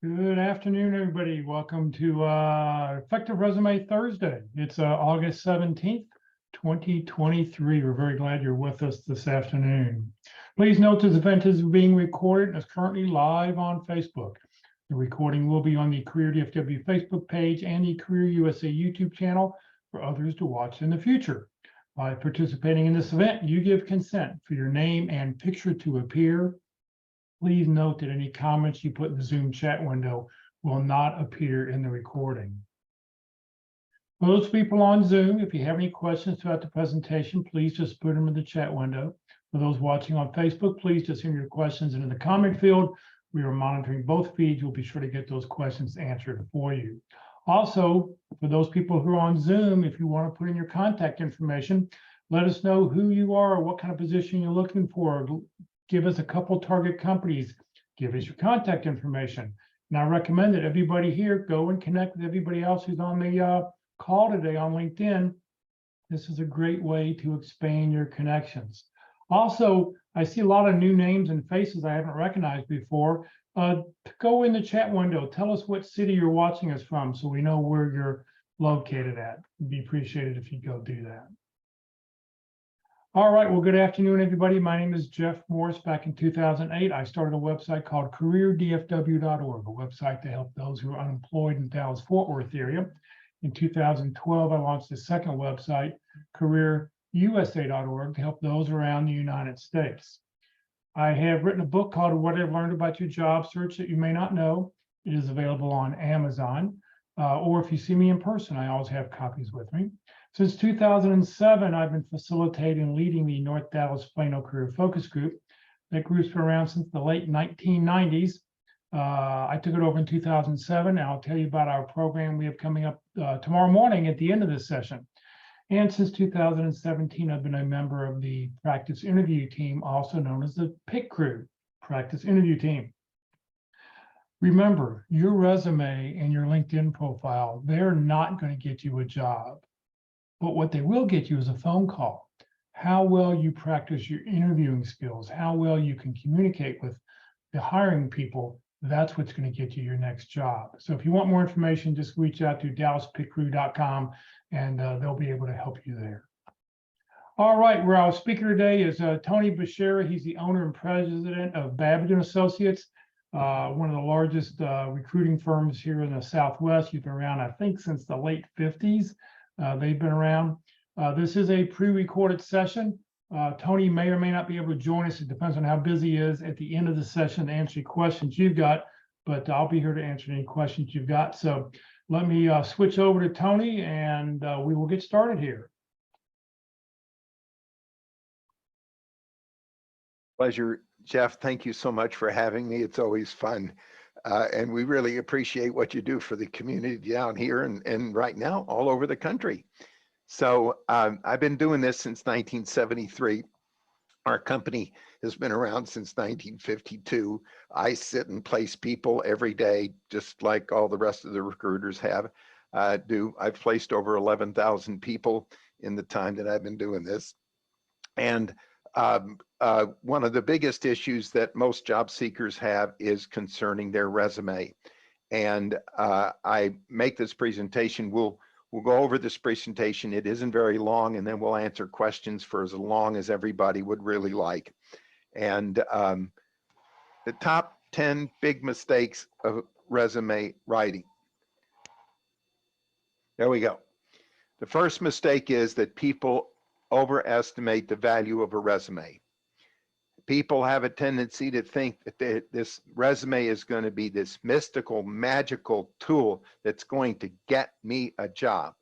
Good afternoon, everybody. Welcome to Effective Resume Thursday. It's August 17th, 2023. We're very glad you're with us this afternoon. Please note this event is being recorded and is currently live on Facebook. The recording will be on the Career DFW Facebook page and the Career USA YouTube channel for others to watch in the future. By participating in this event, you give consent for your name and picture to appear. Please note that any comments you put in the Zoom chat window will not appear in the recording. For those people on Zoom, if you have any questions throughout the presentation, please just put them in the chat window. For those watching on Facebook, please just send your questions into the comment field. We are monitoring both feeds. We'll be sure to get those questions answered for you. Also, for those people who are on Zoom, if you want to put in your contact information, let us know who you are, what kind of position you're looking for. Give us a couple target companies, give us your contact information. And I recommend that everybody here go and connect with everybody else who's on the call today on LinkedIn. This is a great way to expand your connections. Also, I see a lot of new names and faces I haven't recognized before. Go in the chat window, tell us what city you're watching us from so we know where you're located at. It'd be appreciated if you go do that. All right, well, good afternoon, everybody. My name is Jeff Morris. Back in 2008, I started a website called careerdfw.org, a website to help those who are unemployed in Dallas-Fort Worth area. In 2012, I launched a second website, careerusa.org, to help those around the United States. I have written a book called What I've Learned About Your Job Search That You May Not Know. It is available on Amazon, or if you see me in person, I always have copies with me. Since 2007, I've been facilitating and leading the North Dallas Plano Career Focus Group. That group's been around since the late 1990s. I took it over in 2007. I'll tell you about our program we have coming up tomorrow morning at the end of this session. And since 2017, I've been a member of the practice interview team, also known as the PIC Crew, practice interview team. Remember, your resume and your LinkedIn profile, they're not going to get you a job. But what they will get you is a phone call. How well you practice your interviewing skills, how well you can communicate with the hiring people, that's what's going to get you your next job. So if you want more information, just reach out to dallaspicrew.com and they'll be able to help you there. All right, where our speaker today is Tony Beshara. He's the owner and president of Babich and Associates, one of the largest recruiting firms here in the Southwest. He's been around, I think, since the late 50s. They've been around. This is a pre-recorded session. Tony may or may not be able to join us. It depends on how busy he is at the end of the session to answer questions you've got, but I'll be here to answer any questions you've got. So let me switch over to Tony and we will get started here. Pleasure, Jeff. Thank you so much for having me. It's always fun. And we really appreciate what you do for the community down here and right now all over the country. So I've been doing this since 1973. Our company has been around since 1952. I sit and place people every day, just like all the rest of the recruiters have. I've placed over 11,000 people in the time that I've been doing this. And one of the biggest issues that most job seekers have is concerning their resume. And I make this presentation. We'll go over this presentation. It isn't very long, and then we'll answer questions for as long as everybody would really like. And the top 10 big mistakes of resume writing. There we go. The first mistake is that people overestimate the value of a resume. People have a tendency to think that this resume is going to be this mystical, magical tool that's going to get me a job.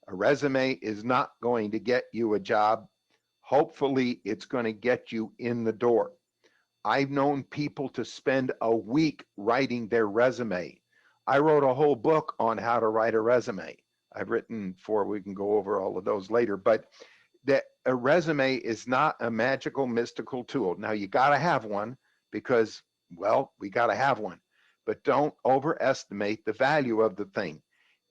A resume is not going to get you a job. Hopefully, it's going to get you in the door. I've known people to spend a week writing their resume. I wrote a whole book on how to write a resume. I've written 4, we can go over all of those later, but that a resume is not a magical, mystical tool. Now you got to have one because, well, we got to have one, but don't overestimate the value of the thing.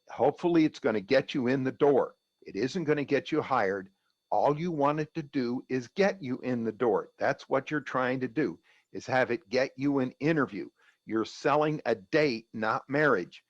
Hopefully it's going to get you in the door. It isn't going to get you hired. All you want it to do is get you in the door. That's what you're trying to do, is have it get you an interview. You're selling a date, not marriage.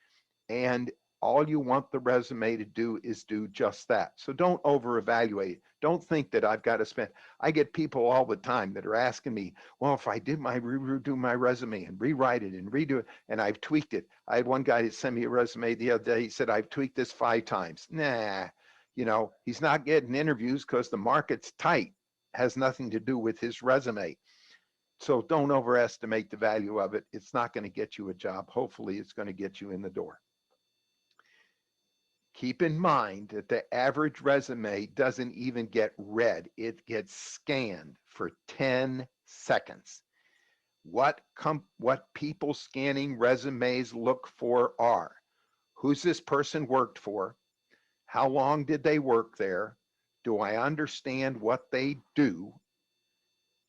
And all you want the resume to do is do just that. So don't over evaluate. Don't think that I've got to spend. I get people all the time that are asking me, well, if I did redo my resume and rewrite it and redo it, and I've tweaked it. I had one guy that sent me a resume the other day. He said, I've tweaked this 5 times. Nah, he's not getting interviews because the market's tight. Has nothing to do with his resume. So don't overestimate the value of it. It's not going to get you a job. Hopefully it's going to get you in the door. Keep in mind that the average resume doesn't even get read. It gets scanned for 10 seconds. What people scanning resumes look for are, who's this person worked for? How long did they work there? Do I understand what they do?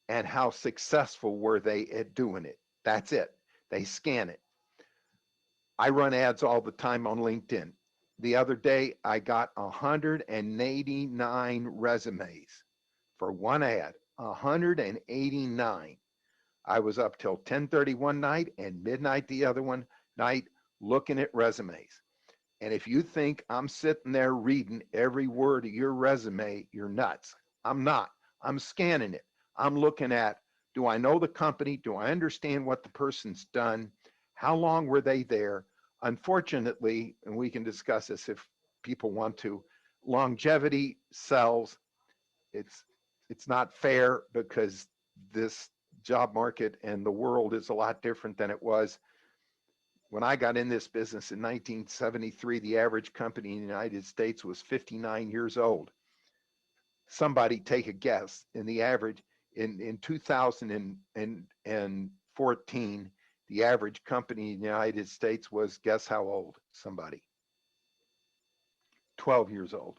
And how successful were they at doing it? That's it. They scan it. I run ads all the time on LinkedIn. The other day, I got 189 resumes for one ad, 189. I was up till 10:30 one night and midnight the other one night looking at resumes. And if you think I'm sitting there reading every word of your resume, you're nuts. I'm not. I'm scanning it. I'm looking at, do I know the company? Do I understand what the person's done? How long were they there? Unfortunately, and we can discuss this if people want to, longevity sells. It's not fair because this job market and the world is a lot different than it was when I got in this business in 1973. The average company in the United States was 59 years old. Somebody take a guess. In the average in 2014, the average company in the United States was, guess how old? Somebody. 12 years old.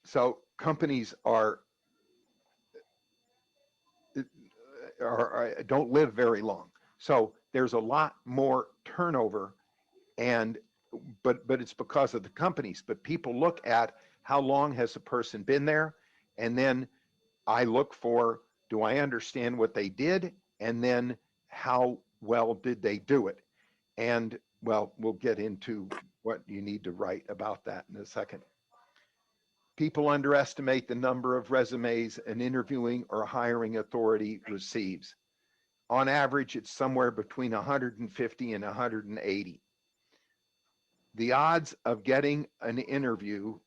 So companies don't live very long. So there's a lot more turnover, and but it's because of the companies. But people look at how long has a person been there, and then I look for, do I understand what they did, and then how well did they do it? And well, we'll get into what you need to write about that in a second. People underestimate the number of resumes an interviewing or hiring authority receives. On average, it's somewhere between 150 and 180. The odds of getting an interview,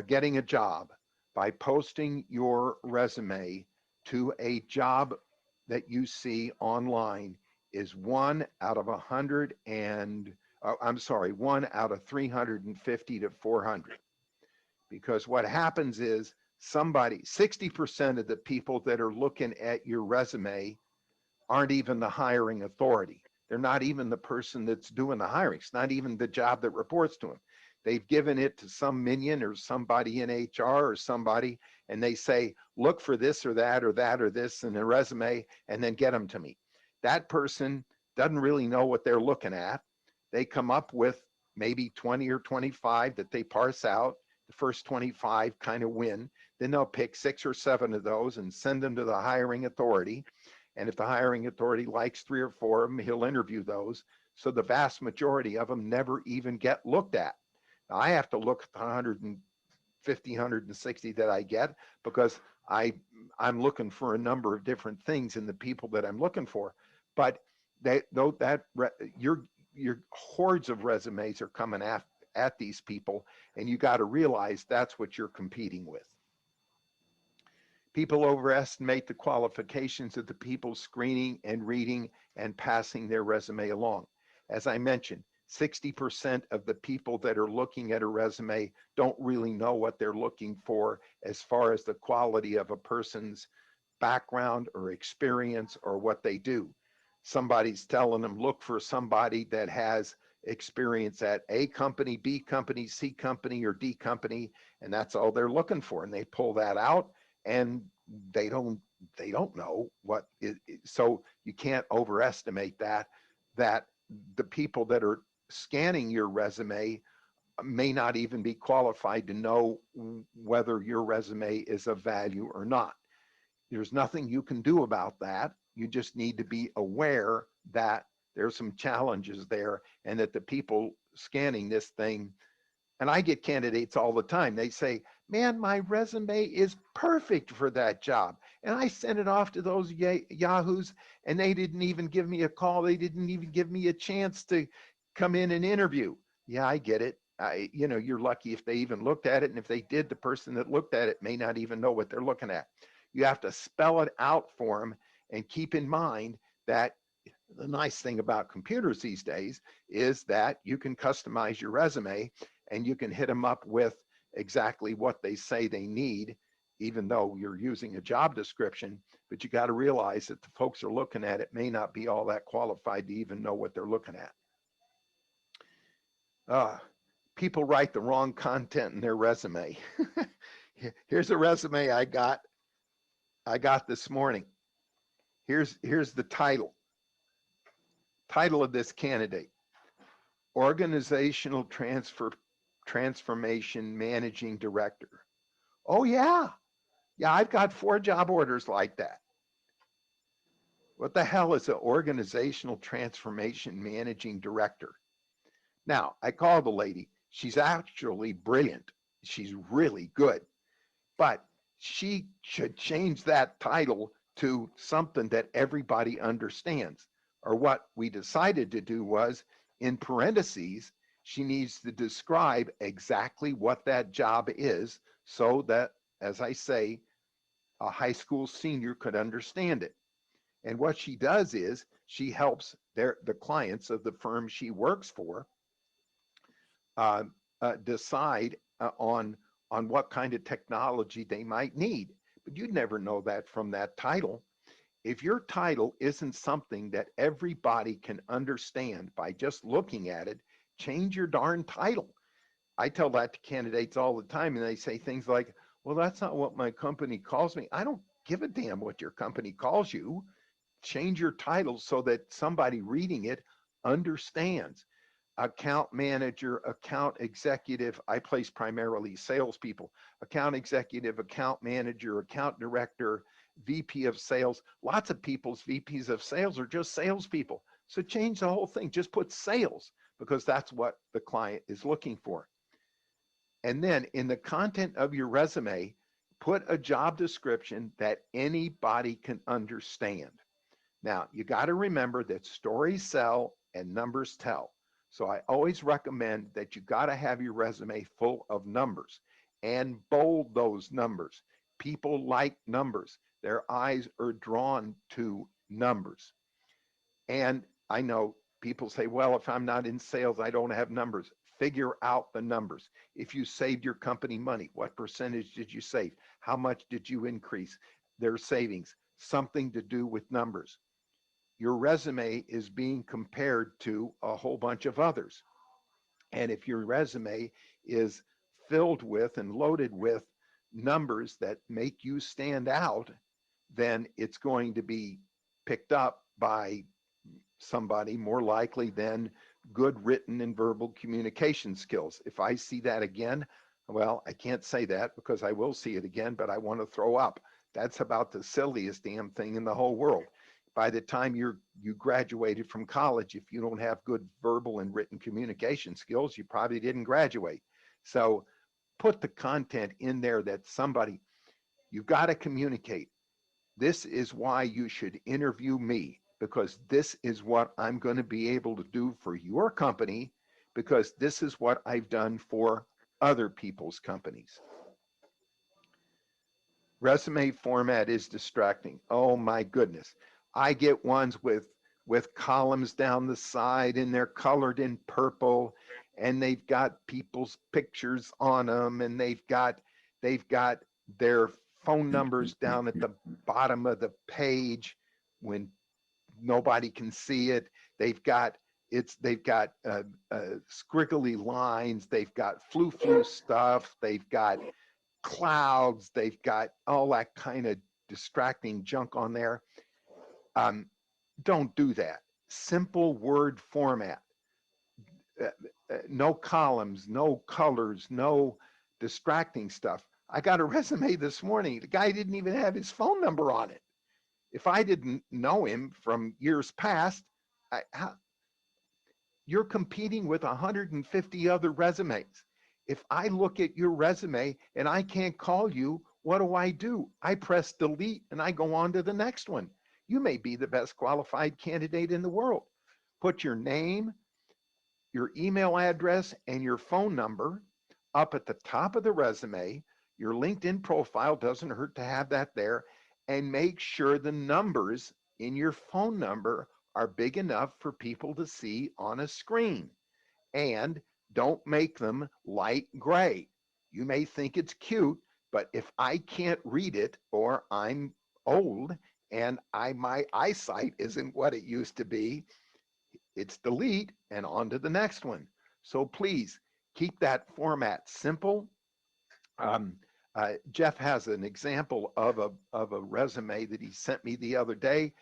getting a job by posting your resume to a job that you see online is 1 out of 100 and, I'm sorry, 1 out of 350 to 400. Because what happens is 60% of the people that are looking at your resume aren't even the hiring authority. They're not even the person that's doing the hiring. It's not even the job that reports to them. They've given it to some minion or somebody in HR or somebody, and they say, look for this or that or that or this in the resume, and then get them to me. That person doesn't really know what they're looking at. They come up with maybe 20 or 25 that they parse out. The first 25 kind of win. Then they'll pick 6 or 7 of those and send them to the hiring authority. And if the hiring authority likes 3 or 4 of them, he'll interview those. So the vast majority of them never even get looked at. Now, I have to look at the 150, 160 that I get because I'm looking for a number of different things in the people that I'm looking for. But your hordes of resumes are coming at these people, and you got to realize that's what you're competing with. People overestimate the qualifications of the people screening and reading and passing their resume along. As I mentioned, 60% of the people that are looking at a resume don't really know what they're looking for as far as the quality of a person's background or experience or what they do. Somebody's telling them, look for somebody that has experience at A company, B company, C company, or D company, and that's all they're looking for. And they pull that out, and they don't know what it, so you can't overestimate that the people that are scanning your resume may not even be qualified to know whether your resume is of value or not. There's nothing you can do about that. You just need to be aware that there's some challenges there, and that the people scanning this thing, and I get candidates all the time, they say, man, my resume is perfect for that job. And I sent it off to those Yahoos, and they didn't even give me a call. They didn't even give me a chance to come in and interview. Yeah, I get it. You're lucky if they even looked at it. And if they did, the person that looked at it may not even know what they're looking at. You have to spell it out for them, and keep in mind that the nice thing about computers these days is that you can customize your resume, and you can hit them up with exactly what they say they need, even though you're using a job description. But you got to realize that the folks are looking at it may not be all that qualified to even know what they're looking at. People write the wrong content in their resume. Here's a resume I got this morning. Here's the title of this candidate: Organizational Transformation Managing Director. Oh yeah, I've got 4 job orders like that. What the hell is an Organizational Transformation Managing Director? Now, I called the lady. She's actually brilliant. She's really good, but she should change that title to something that everybody understands. Or what we decided to do was, in parentheses, she needs to describe exactly what that job is, so that, as I say, a high school senior could understand it. And what she does is she helps the clients of the firm she works for decide on what kind of technology they might need. But you'd never know that from that title. If your title isn't something that everybody can understand by just looking at it, change your darn title. I tell that to candidates all the time, and they say things like, well, that's not what my company calls me. I don't give a damn what your company calls you. Change your title so that somebody reading it understands. Account manager, account executive. I place primarily salespeople. Account executive, account manager, account director, VP of sales. Lots of people's VPs of sales are just salespeople. So change the whole thing. Just put sales, because that's what the client is looking for. And then in the content of your resume, put a job description that anybody can understand. Now, you got to remember that stories sell and numbers tell. So I always recommend that you got to have your resume full of numbers, and bold those numbers. People like numbers. Their eyes are drawn to numbers. And I know people say, well, if I'm not in sales, I don't have numbers. Figure out the numbers. If you saved your company money, what percentage did you save? How much did you increase their savings? Something to do with numbers. Your resume is being compared to a whole bunch of others. And if your resume is filled with and loaded with numbers that make you stand out, then it's going to be picked up by somebody more likely than good written and verbal communication skills. If I see that again, well, I can't say that because I will see it again, but I want to throw up. That's about the silliest damn thing in the whole world. By the time you graduated from college, if you don't have good verbal and written communication skills, you probably didn't graduate. So put the content in there that somebody, you've got to communicate. This is why you should interview me, because this is what I'm going to be able to do for your company, because this is what I've done for other people's companies. Resume format is distracting. Oh my goodness. I get ones with columns down the side, and they're colored in purple, and they've got people's pictures on them, and they've got their phone numbers down at the bottom of the page when nobody can see it. They've got squiggly lines. They've got flu stuff. They've got clouds. They've got all that kind of distracting junk on there. Don't do that. Simple word format. No columns, no colors, no distracting stuff. I got a resume this morning. The guy didn't even have his phone number on it. If I didn't know him from years past, You're competing with 150 other resumes. If I look at your resume and I can't call you, what do? I press delete and I go on to the next one. You may be the best qualified candidate in the world. Put your name, your email address, and your phone number up at the top of the resume. Your LinkedIn profile doesn't hurt to have that there. And make sure the numbers in your phone number are big enough for people to see on a screen. And don't make them light gray. You may think it's cute, but if I can't read it, or I'm old and my eyesight isn't what it used to be, it's delete and on to the next one. So please keep that format simple. Jeff has an example of a resume that he sent me the other day.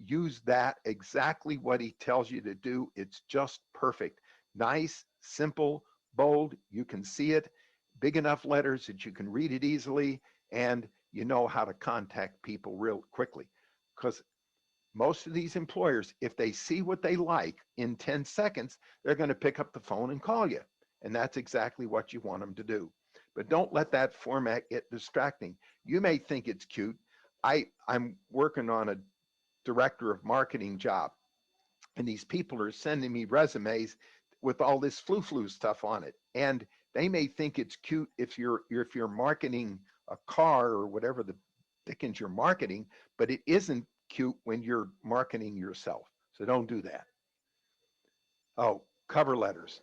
Use that, exactly what he tells you to do. It's just perfect. Nice, simple, bold. You can see it, big enough letters that you can read it easily, and you know how to contact people real quickly. Because most of these employers, if they see what they like in 10 seconds, they're going to pick up the phone and call you. And that's exactly what you want them to do. But don't let that format get distracting. You may think it's cute. I'm working on a director of marketing job, and these people are sending me resumes with all this flu stuff on it. And they may think it's cute if you're marketing a car or whatever the dickens you're marketing, but it isn't cute when you're marketing yourself. So don't do that. Oh, cover letters.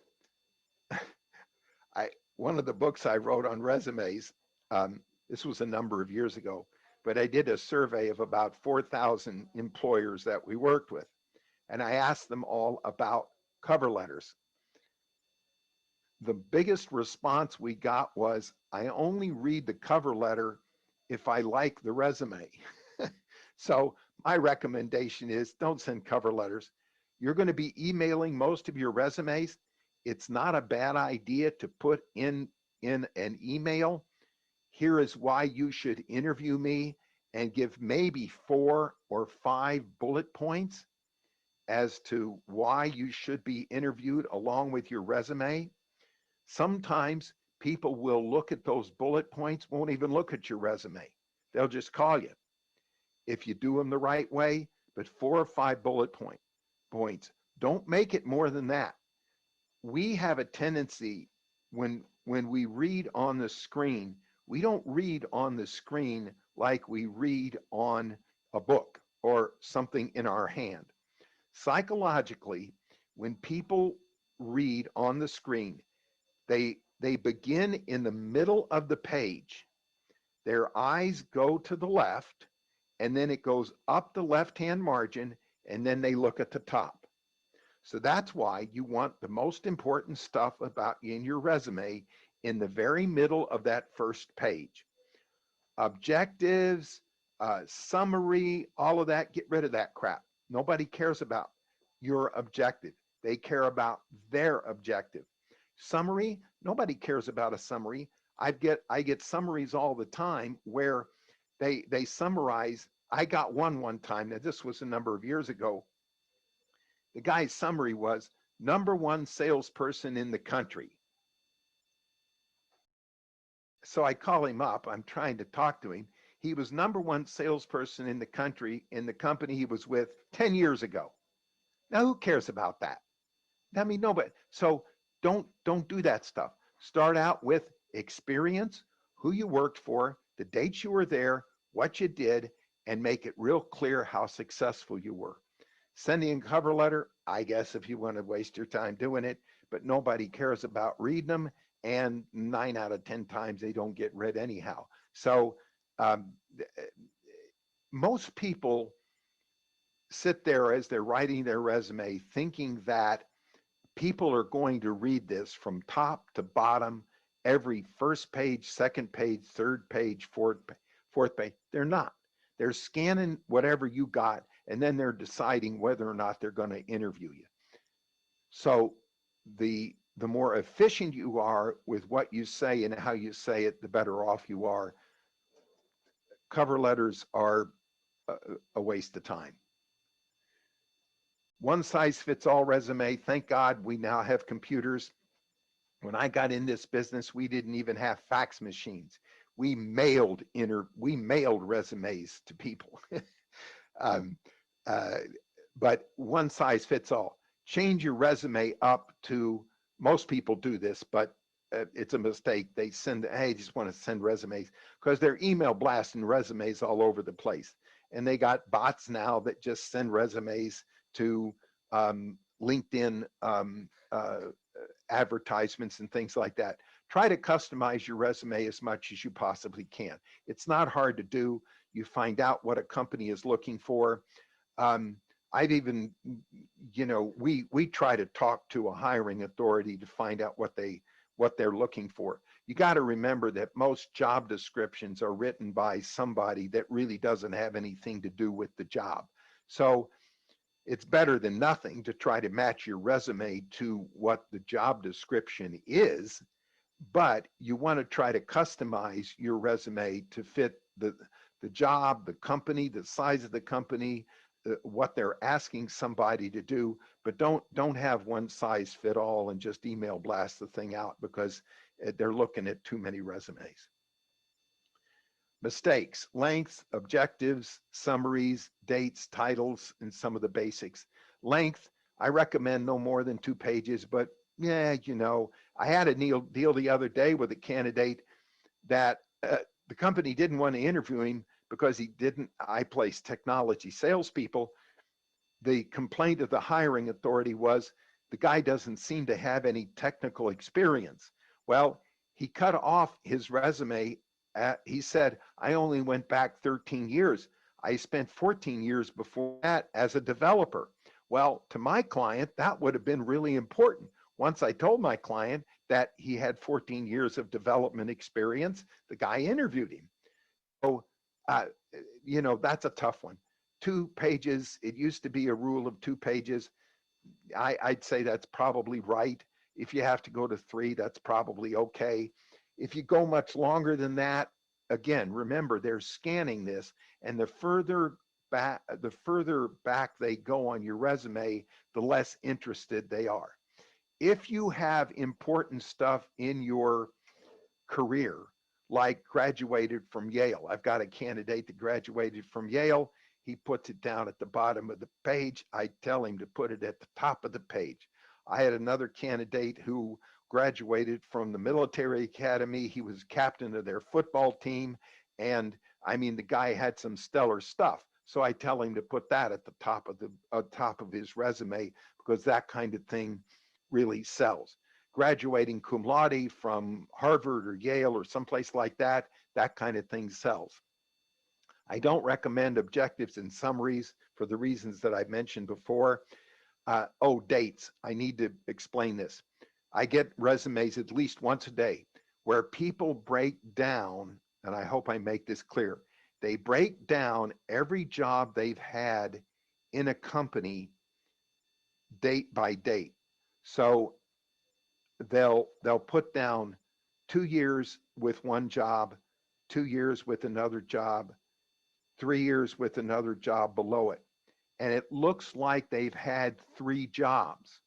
One of the books I wrote on resumes, this was a number of years ago, but I did a survey of about 4,000 employers that we worked with. And I asked them all about cover letters. The biggest response we got was, I only read the cover letter if I like the resume. So my recommendation is, don't send cover letters. You're going to be emailing most of your resumes. It's not a bad idea to put in an email, here is why you should interview me, and give maybe 4 or 5 bullet points as to why you should be interviewed along with your resume. Sometimes people will look at those bullet points, won't even look at your resume. They'll just call you if you do them the right way. But 4 or 5 bullet points. Don't make it more than that. We have a tendency, when we read on the screen, we don't read on the screen like we read on a book or something in our hand. Psychologically, when people read on the screen, they begin in the middle of the page. Their eyes go to the left, and then it goes up the left-hand margin, and then they look at the top. So that's why you want the most important stuff about in your resume in the very middle of that first page. Objectives, summary, all of that, get rid of that crap. Nobody cares about your objective. They care about their objective. Summary, nobody cares about a summary. I get summaries all the time where they summarize. I got one time. Now, this was a number of years ago. The guy's summary was #1 salesperson in the country. So I call him up. I'm trying to talk to him. He was #1 salesperson in the country in the company he was with 10 years ago. Now, who cares about that? I mean, nobody. So don't do that stuff. Start out with experience, who you worked for, the dates you were there, what you did, and make it real clear how successful you were. Sending a cover letter, I guess, if you want to waste your time doing it, but nobody cares about reading them, and 9 out of 10 times they don't get read anyhow. So most people sit there as they're writing their resume thinking that people are going to read this from top to bottom, every first page, second page, third page, fourth page. They're not. They're scanning whatever you got, and then they're deciding whether or not they're going to interview you. So the more efficient you are with what you say and how you say it, the better off you are. Cover letters are a waste of time. One size fits all resume. Thank God we now have computers. When I got in this business, we didn't even have fax machines. We mailed resumes to people. um, uh, but one size fits all. Change your resume up to, most people do this, but it's a mistake. They send, hey, just want to send resumes, because they're email blasting resumes all over the place. And they got bots now that just send resumes to LinkedIn advertisements and things like that. Try to customize your resume as much as you possibly can. It's not hard to do. You find out what a company is looking for. Um, I've even, we try to talk to a hiring authority to find out what they're looking for. You got to remember that most job descriptions are written by somebody that really doesn't have anything to do with the job. So it's better than nothing to try to match your resume to what the job description is, but you want to try to customize your resume to fit the job, the company, the size of the company, what they're asking somebody to do. But don't have one size fit all and just email blast the thing out, because they're looking at too many resumes. Mistakes: length, objectives, summaries, dates, titles, and some of the basics. Length, I recommend no more than 2 pages, but yeah, I had a deal the other day with a candidate that the company didn't want to interview him because I placed technology salespeople. The complaint of the hiring authority was the guy doesn't seem to have any technical experience. Well, he cut off his resume. He said, I only went back 13 years. I spent 14 years before that as a developer. Well, to my client, that would have been really important. Once I told my client that he had 14 years of development experience, the guy interviewed him. So, uh, that's a tough one. 2 pages, it used to be a rule of 2 pages. I'd say that's probably right. If you have to go to 3, that's probably okay. If you go much longer than that, again, remember they're scanning this, and the further back they go on your resume, the less interested they are. If you have important stuff in your career, like graduated from Yale. I've got a candidate that graduated from Yale. He puts it down at the bottom of the page. I tell him to put it at the top of the page. I had another candidate who graduated from the military academy. He was captain of their football team. And I mean, the guy had some stellar stuff. So I tell him to put that at the top of his resume, because that kind of thing really sells. Graduating cum laude from Harvard or Yale or someplace like that, that kind of thing sells. I don't recommend objectives and summaries for the reasons that I mentioned before. Dates. I need to explain this. I get resumes at least once a day where people break down, and I hope I make this clear. They break down every job they've had in a company date by date. So they'll put down 2 years with one job, 2 years with another job, 3 years with another job below it. And it looks like they've had 3 jobs.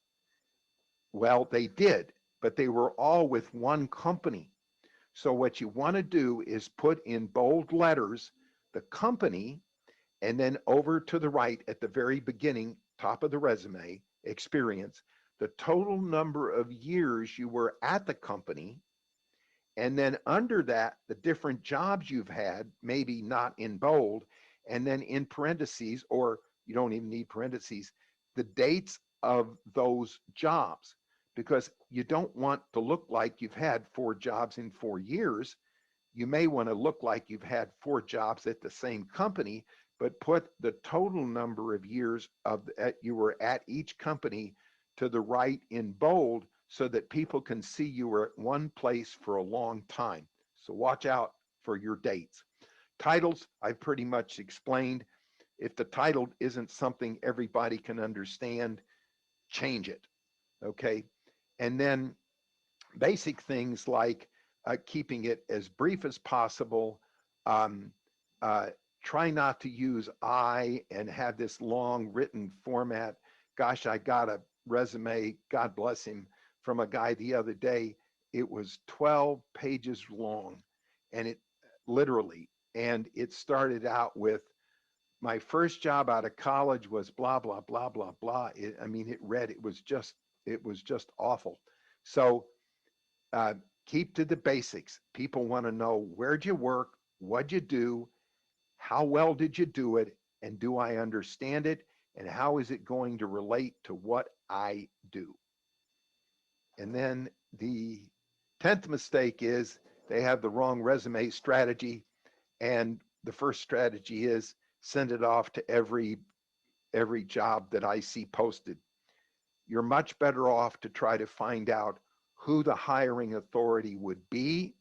Well, they did, but they were all with one company. So what you want to do is put in bold letters the company, and then over to the right at the very beginning, top of the resume, experience, the total number of years you were at the company, and then under that, the different jobs you've had, maybe not in bold, and then in parentheses, or you don't even need parentheses, the dates of those jobs, because you don't want to look like you've had 4 jobs in 4 years. You may want to look like you've had 4 jobs at the same company, but put the total number of years you were at each company to the right in bold, so that people can see you were at one place for a long time. So watch out for your dates. Titles, I've pretty much explained. If the title isn't something everybody can understand, change it. Okay. And then basic things like keeping it as brief as possible. Um, uh, Try not to use I and have this long written format. gosh, I got a resume, God bless him, from a guy the other day. It was 12 pages long, and it literally, and it started out with, my first job out of college was blah, blah, blah, blah, blah. I mean, it was just awful. So uh, keep to the basics. People want to know, where'd you work? What'd you do? How well did you do it? And do I understand it? And how is it going to relate to what I do? And then the 10th mistake is they have the wrong resume strategy. And the first strategy is send it off to every job that I see posted. You're much better off to try to find out who the hiring authority would be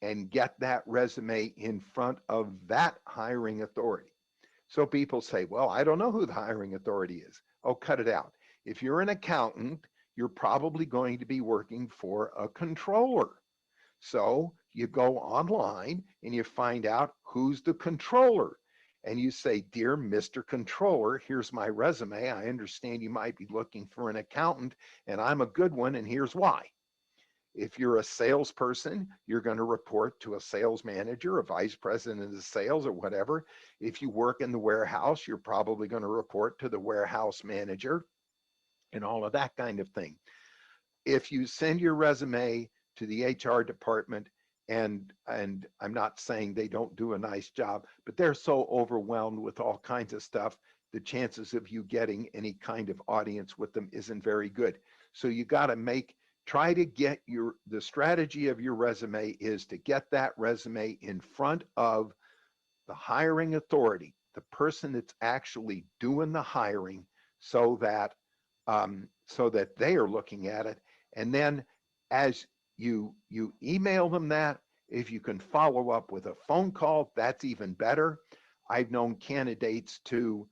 and get that resume in front of that hiring authority. So people say, well, I don't know who the hiring authority is. Oh, cut it out. If you're an accountant, you're probably going to be working for a controller. So you go online and you find out who's the controller. And you say, dear Mr. Controller, here's my resume. I understand you might be looking for an accountant, and I'm a good one, and here's why. If you're a salesperson, you're going to report to a sales manager, a vice president of sales, or whatever. If you work in the warehouse, you're probably going to report to the warehouse manager and all of that kind of thing. If you send your resume to the HR department, and I'm not saying they don't do a nice job, but they're so overwhelmed with all kinds of stuff, the chances of you getting any kind of audience with them isn't very good. So you got to try to get the strategy of your resume is to get that resume in front of the hiring authority, the person that's actually doing the hiring, so that they are looking at it. And then as you email them that, if you can follow up with a phone call, that's even better. I've known candidates to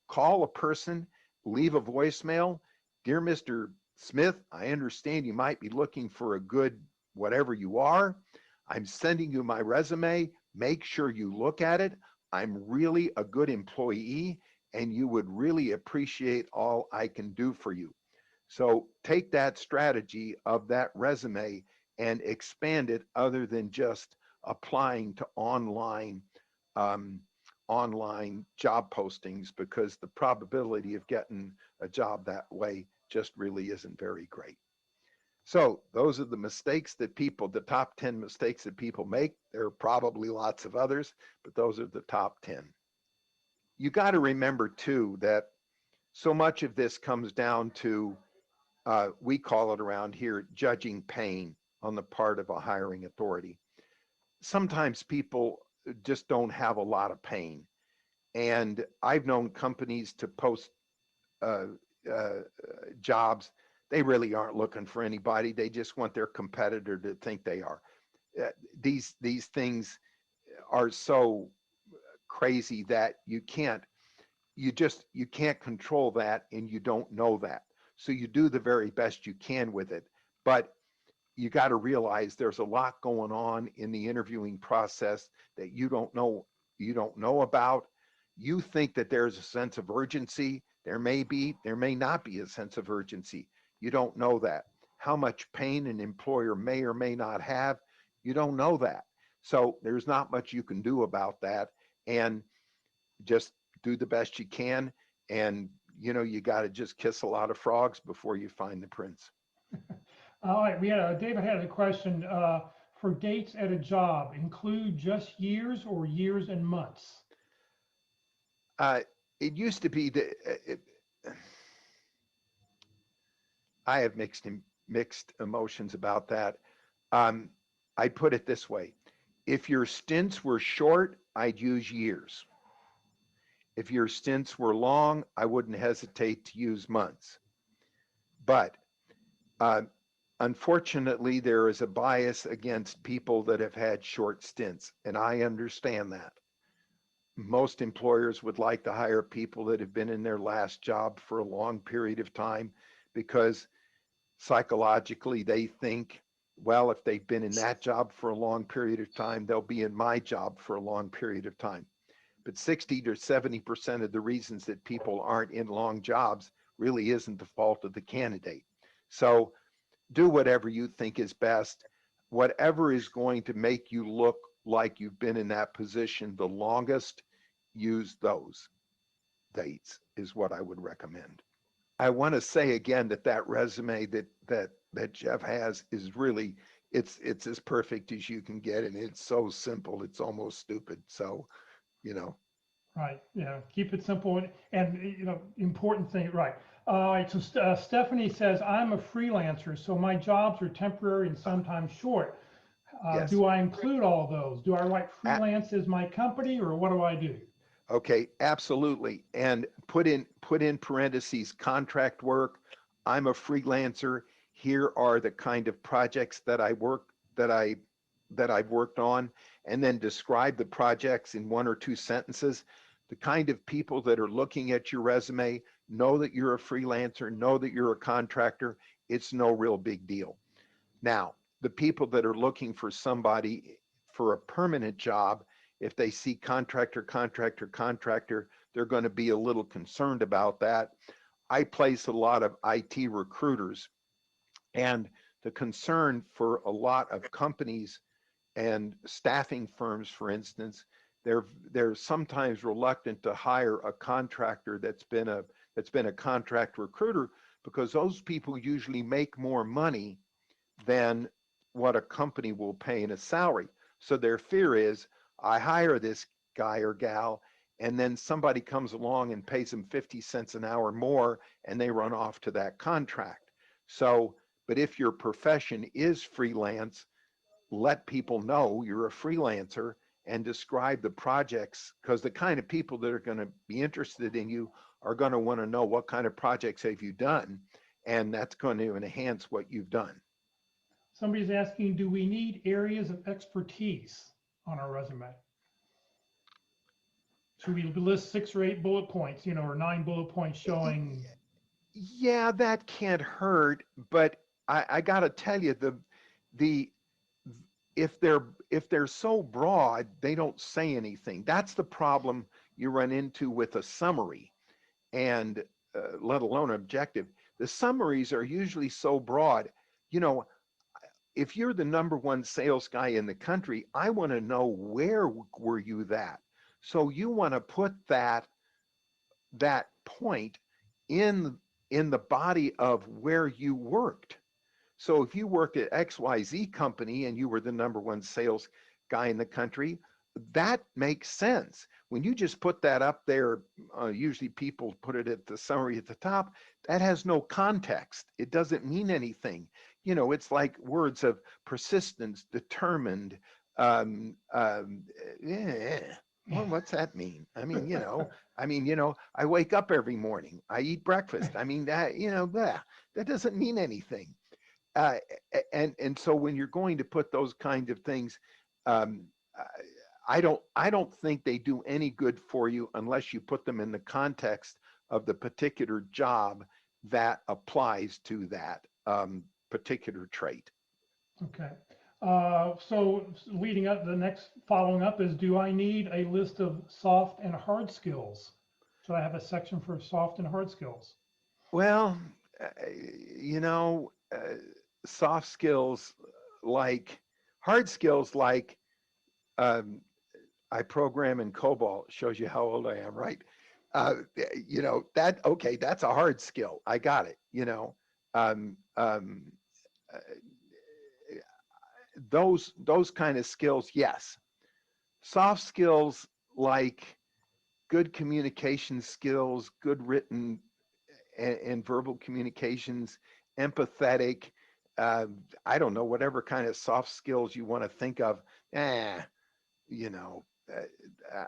call a person, leave a voicemail. Dear Mr. Smith, I understand you might be looking for a good whatever you are. I'm sending you my resume. Make sure you look at it. I'm really a good employee, and you would really appreciate all I can do for you. So take that strategy of that resume and expand it other than just applying to um, online job postings, because the probability of getting a job that way just really isn't very great. So those are the mistakes that the top 10 mistakes that people make. There are probably lots of others, but those are the top 10. You got to remember too that so much of this comes down to, we call it around here, judging pain on the part of a hiring authority. Sometimes people just don't have a lot of pain. And I've known companies to post uh, uh, jobs. They really aren't looking for anybody. They just want their competitor to think they are. Uh, these things are so crazy that you can't control that, and you don't know that. So you do the very best you can with it. But you got to realize there's a lot going on in the interviewing process that you don't know about. You think that there's a sense of urgency. There may not be a sense of urgency. You don't know that. How much pain an employer may or may not have, you don't know that. So there's not much you can do about that. And just do the best you can. And you got to just kiss a lot of frogs before you find the prince. All right, David had a question. For dates at a job, include just years or years and months? It used to be that I have mixed emotions about that. Um, I'd put it this way: if your stints were short, I'd use years. If your stints were long, I wouldn't hesitate to use months. But uh, unfortunately, there is a bias against people that have had short stints, and I understand that. Most employers would like to hire people that have been in their last job for a long period of time, because psychologically they think, well, if they've been in that job for a long period of time, they'll be in my job for a long period of time. But 60 to 70% of the reasons that people aren't in long jobs really isn't the fault of the candidate. So do whatever you think is best. Whatever is going to make you look like you've been in that position the longest, use those dates is what I would recommend. I want to say again that that resume that Jeff has is really it's as perfect as you can get, and it's so simple it's almost stupid. So you know, Right, yeah, keep it simple and important thing, right. All right, so Stephanie says, I'm a freelancer, so my jobs are temporary and sometimes short. yes. Do I include all those? Do I write freelance as my company or what do I do? Okay, absolutely. And put in parentheses contract work. I'm a freelancer. Here are the kind of projects that I work that I've worked on, and then describe the projects in one or two sentences. The kind of people that are looking at your resume know that you're a freelancer, know that you're a contractor. It's no real big deal. Now, the people that are looking for somebody for a permanent job, if they see contractor, contractor, contractor, they're going to be a little concerned about that. I place a lot of IT recruiters, and the concern for a lot of companies and staffing firms, for instance, they're sometimes reluctant to hire a contractor that's been a contract recruiter because those people usually make more money than what a company will pay in a salary. So their fear is I hire this guy or gal, and then somebody comes along and pays them 50 cents an hour more, and they run off to that contract. So, but if your profession is freelance, let people know you're a freelancer and describe the projects, because the kind of people that are going to be interested in you are going to want to know what kind of projects have you done, and that's going to enhance what you've done. Somebody's asking, do we need areas of expertise on our resume? Should we list 6 or 8 bullet points, or 9 bullet points showing? Yeah, that can't hurt, but I gotta tell you, the if they're so broad, they don't say anything. That's the problem you run into with a summary, and let alone objective. The summaries are usually so broad. You know, if you're the number one sales guy in the country, I want to know where were you that. So you want to put that point in in the body of where you worked. So if you worked at XYZ company and you were the number one sales guy in the country, that makes sense. When you just put that up there, usually people put it at the summary at the top, that has no context. It doesn't mean anything. It's like words of persistence, determined, yeah. Well, what's that mean? I wake up every morning. I eat breakfast. I mean, that doesn't mean anything. Uh, and so when you're going to put those kind of things, um, I don't think they do any good for you unless you put them in the context of the particular job that applies to that particular trait. Okay. So leading up, the next following up is, do I need a list of soft and hard skills? Should I have a section for soft and hard skills? Well, uh, you know, uh, soft skills like hard skills like um, I program in COBOL shows you how old I am, right? Uh, that okay, that's a hard skill. I got it. Um, um, uh, those kind of skills, yes. Soft skills like good communication skills, good written and verbal communications, empathetic. Uh, I don't know, whatever kind of soft skills you want to think of. Eh, you know,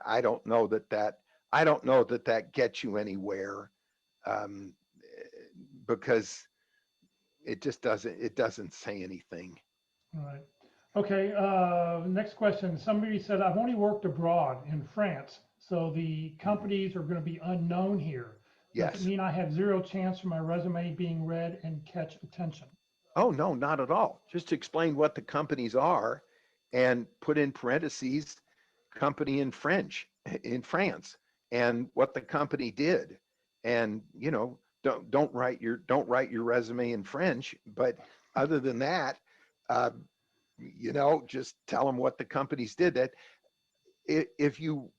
I don't know that gets you anywhere, um, because it doesn't say anything. All right. Okay. Next question. Somebody said, I've only worked abroad in France, so the Mhm. companies are going to be unknown here. Does it Yes. mean I have zero chance for my resume being read and catch attention? Oh, no, not at all. Just explain what the companies are and put in parentheses company in French in France and what the company did. And, don't write your resume in French. But other than that, uh, just tell them what the companies did. That if you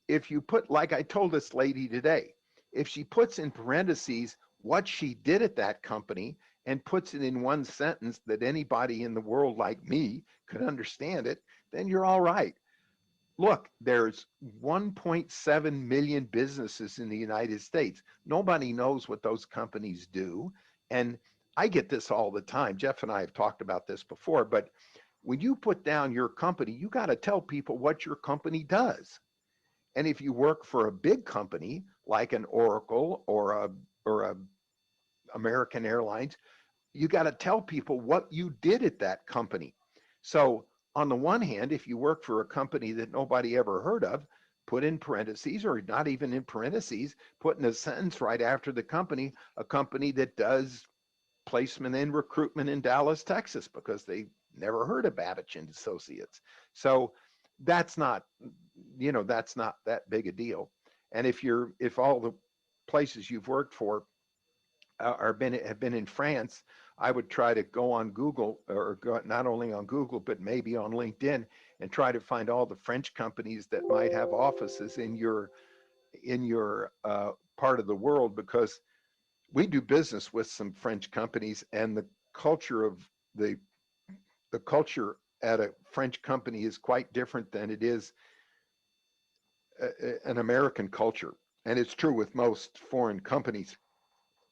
put, like I told this lady today, if she puts in parentheses what she did at that company and puts it in one sentence that anybody in the world like me could understand it, then you're all right. Look, there's 1.7 million businesses in the United States. Nobody knows what those companies do. And I get this all the time. Jeff and I have talked about this before, but when you put down your company, you got to tell people what your company does. And if you work for a big company like an Oracle or a American Airlines, you got to tell people what you did at that company. So on the one hand, if you work for a company that nobody ever heard of, put in parentheses, or not even in parentheses, put in a sentence right after the company, a company that does placement and recruitment in Dallas, Texas, because they never heard of Babich and Associates. So that's not, that's not that big a deal. And if all the places you've worked for have been in France, I would try to go on Google, or go not only on Google, but maybe on LinkedIn, and try to find all the French companies that might have offices in your part of the world, because we do business with some French companies, and the the culture at a French company is quite different than it is an American culture. And it's true with most foreign companies.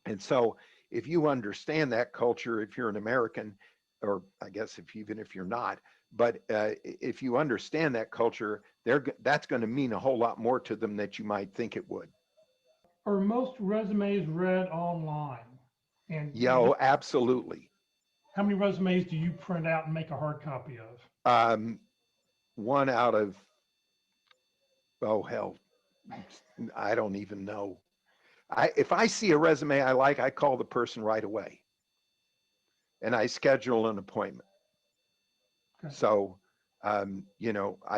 And so if you understand that culture, if you're an American, or I guess even if you're not, but if you understand that culture, that's going to mean a whole lot more to them than you might think it would. Are most resumes read online? And Yeah, oh, absolutely. how many resumes do you print out and make a hard copy of? Um, one out of, oh hell, I don't even know. If I see a resume I like, I call the person right away, and I schedule an appointment. Okay. So, I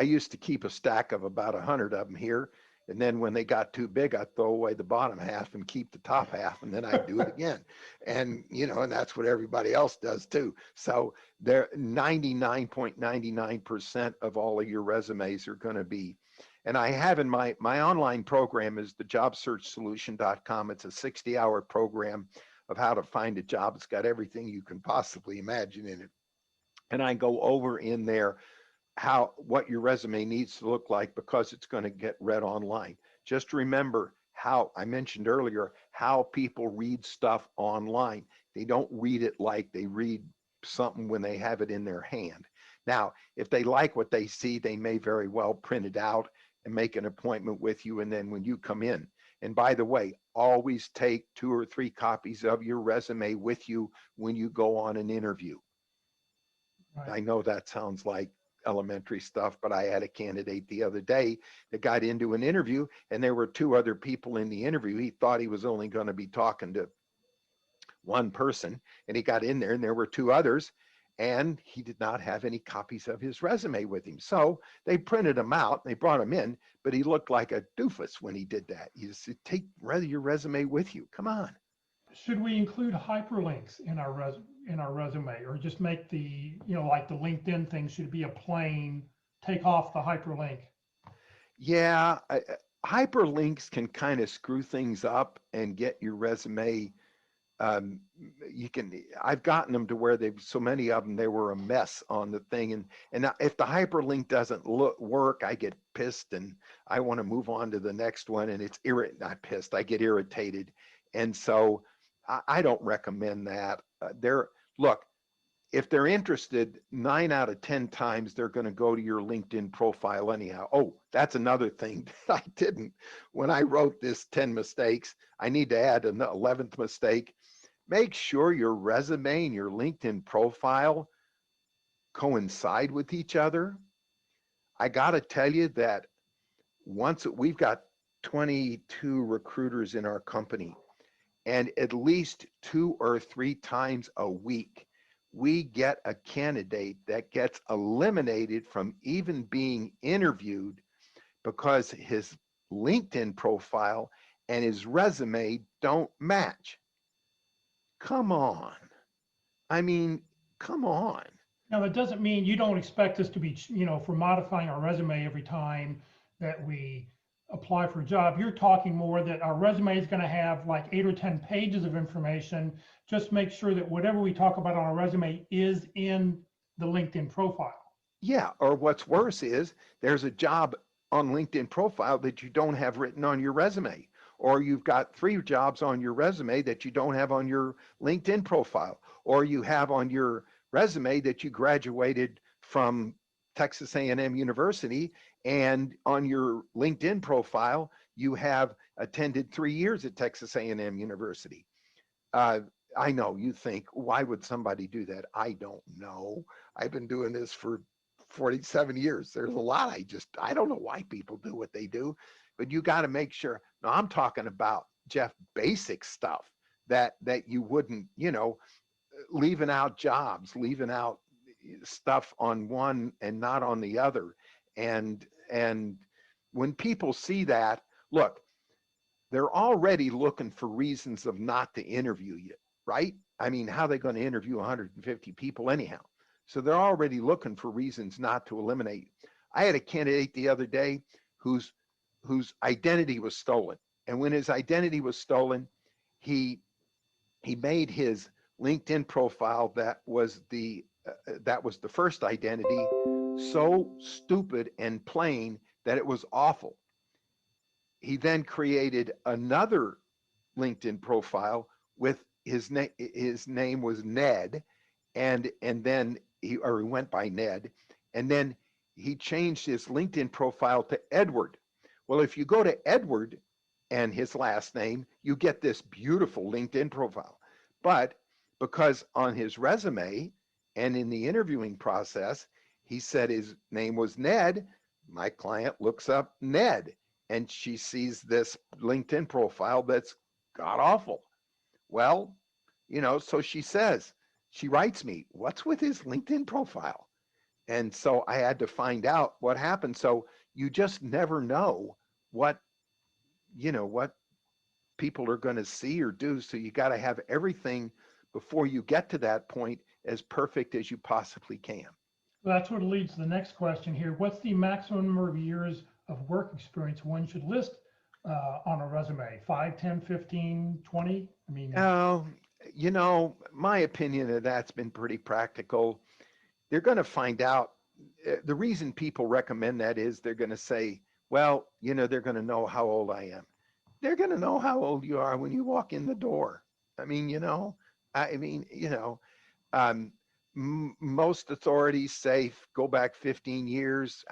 used to keep a stack of about 100 of them here. And then when they got too big, I'd throw away the bottom half and keep the top half, and then I'd do it again. And that's what everybody else does too. So there, 99.99% of all of your resumes are going to be, and I have in my online program is the jobsearchsolution.com. It's a 60-hour program of how to find a job. It's got everything you can possibly imagine in it. And I go over in there what your resume needs to look like, because it's going to get read online. Just remember how I mentioned earlier, how people read stuff online. They don't read it like they read something when they have it in their hand. Now, if they like what they see, they may very well print it out and make an appointment with you. And then when you come in, and by the way, always take 2 or 3 copies of your resume with you when you go on an interview. Right. I know that sounds like elementary stuff, but I had a candidate the other day that got into an interview, and there were 2 other people in the interview. He thought he was only going to be talking to one person, and he got in there and there were 2 others, and he did not have any copies of his resume with him. So they printed him out, they brought him in, but he looked like a doofus when he did that. You just take your resume with you. Come on. Should we include hyperlinks in our resume, or just make like the LinkedIn thing should be a plain, take off the hyperlink? Yeah, hyperlinks can kind of screw things up and get your resume. Um, I've gotten them to where so many of them, they were a mess on the thing. And if the hyperlink doesn't work, I get pissed and I want to move on to the next one. And it's not pissed, I get irritated. And so I don't recommend that. Look, if they're interested, 9 out of 10 times, they're going to go to your LinkedIn profile anyhow. Oh, that's another thing that I didn't. When I wrote this 10 mistakes, I need to add an 11th mistake. Make sure your resume and your LinkedIn profile coincide with each other. I got to tell you that we've got 22 recruiters in our company, and at least 2 or 3 times a week, we get a candidate that gets eliminated from even being interviewed because his LinkedIn profile and his resume don't match. come on. I mean, come on. Now, that doesn't mean you don't expect us to be, for modifying our resume every time that we apply for a job. You're talking more that our resume is going to have like 8 or 10 pages of information. Just make sure that whatever we talk about on our resume is in the LinkedIn profile. Yeah, or what's worse is there's a job on LinkedIn profile that you don't have written on your resume, or you've got 3 jobs on your resume that you don't have on your LinkedIn profile, or you have on your resume that you graduated from Texas A&M University, and on your LinkedIn profile you have attended 3 years at Texas A&M University. Uh, I know you think, why would somebody do that? I don't know. I've been doing this for 47 years. There's a lot I don't know why people do what they do, but you got to make sure. Now I'm talking about, Jeff, basic stuff that you wouldn't, leaving out jobs, leaving out stuff on one and not on the other. And when people see that, look, they're already looking for reasons of not to interview you, right? I mean, how are they going to interview 150 people anyhow? So they're already looking for reasons not to eliminate. I had a candidate the other day whose identity was stolen. And when his identity was stolen, he made his LinkedIn profile that was the first identity so stupid and plain that it was awful. He then created another LinkedIn profile with his name. His name was Ned, and then he went by Ned, and then he changed his LinkedIn profile to Edward. Well, if you go to Edward and his last name, you get this beautiful LinkedIn profile. But because on his resume and in the interviewing process, he said his name was Ned, my client looks up Ned and she sees this LinkedIn profile that's god awful. Well, so she writes me, what's with his LinkedIn profile? And so I had to find out what happened. So you just never know what, what people are going to see or do. So you got to have everything before you get to that point as perfect as you possibly can. Well, that's what leads to the next question here. What's the maximum number of years of work experience one should list on a resume? 5, 10, 15, 20? I mean, Oh, my opinion of that's been pretty practical. They're going to find out. The reason people recommend that is they're going to say, well, they're going to know how old I am. They're going to know how old you are when you walk in the door. I mean, um, most authorities say go back 15 years.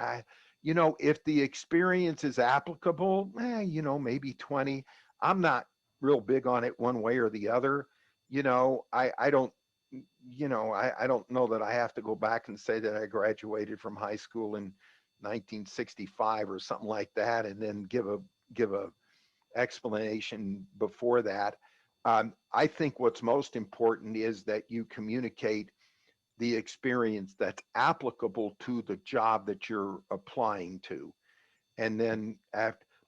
If the experience is applicable, maybe 20. I'm not real big on it one way or the other. I don't, I don't know that I have to go back and say that I graduated from high school in 1965 or something like that, and then give a explanation before that. I think what's most important is that you communicate the experience that's applicable to the job that you're applying to. And then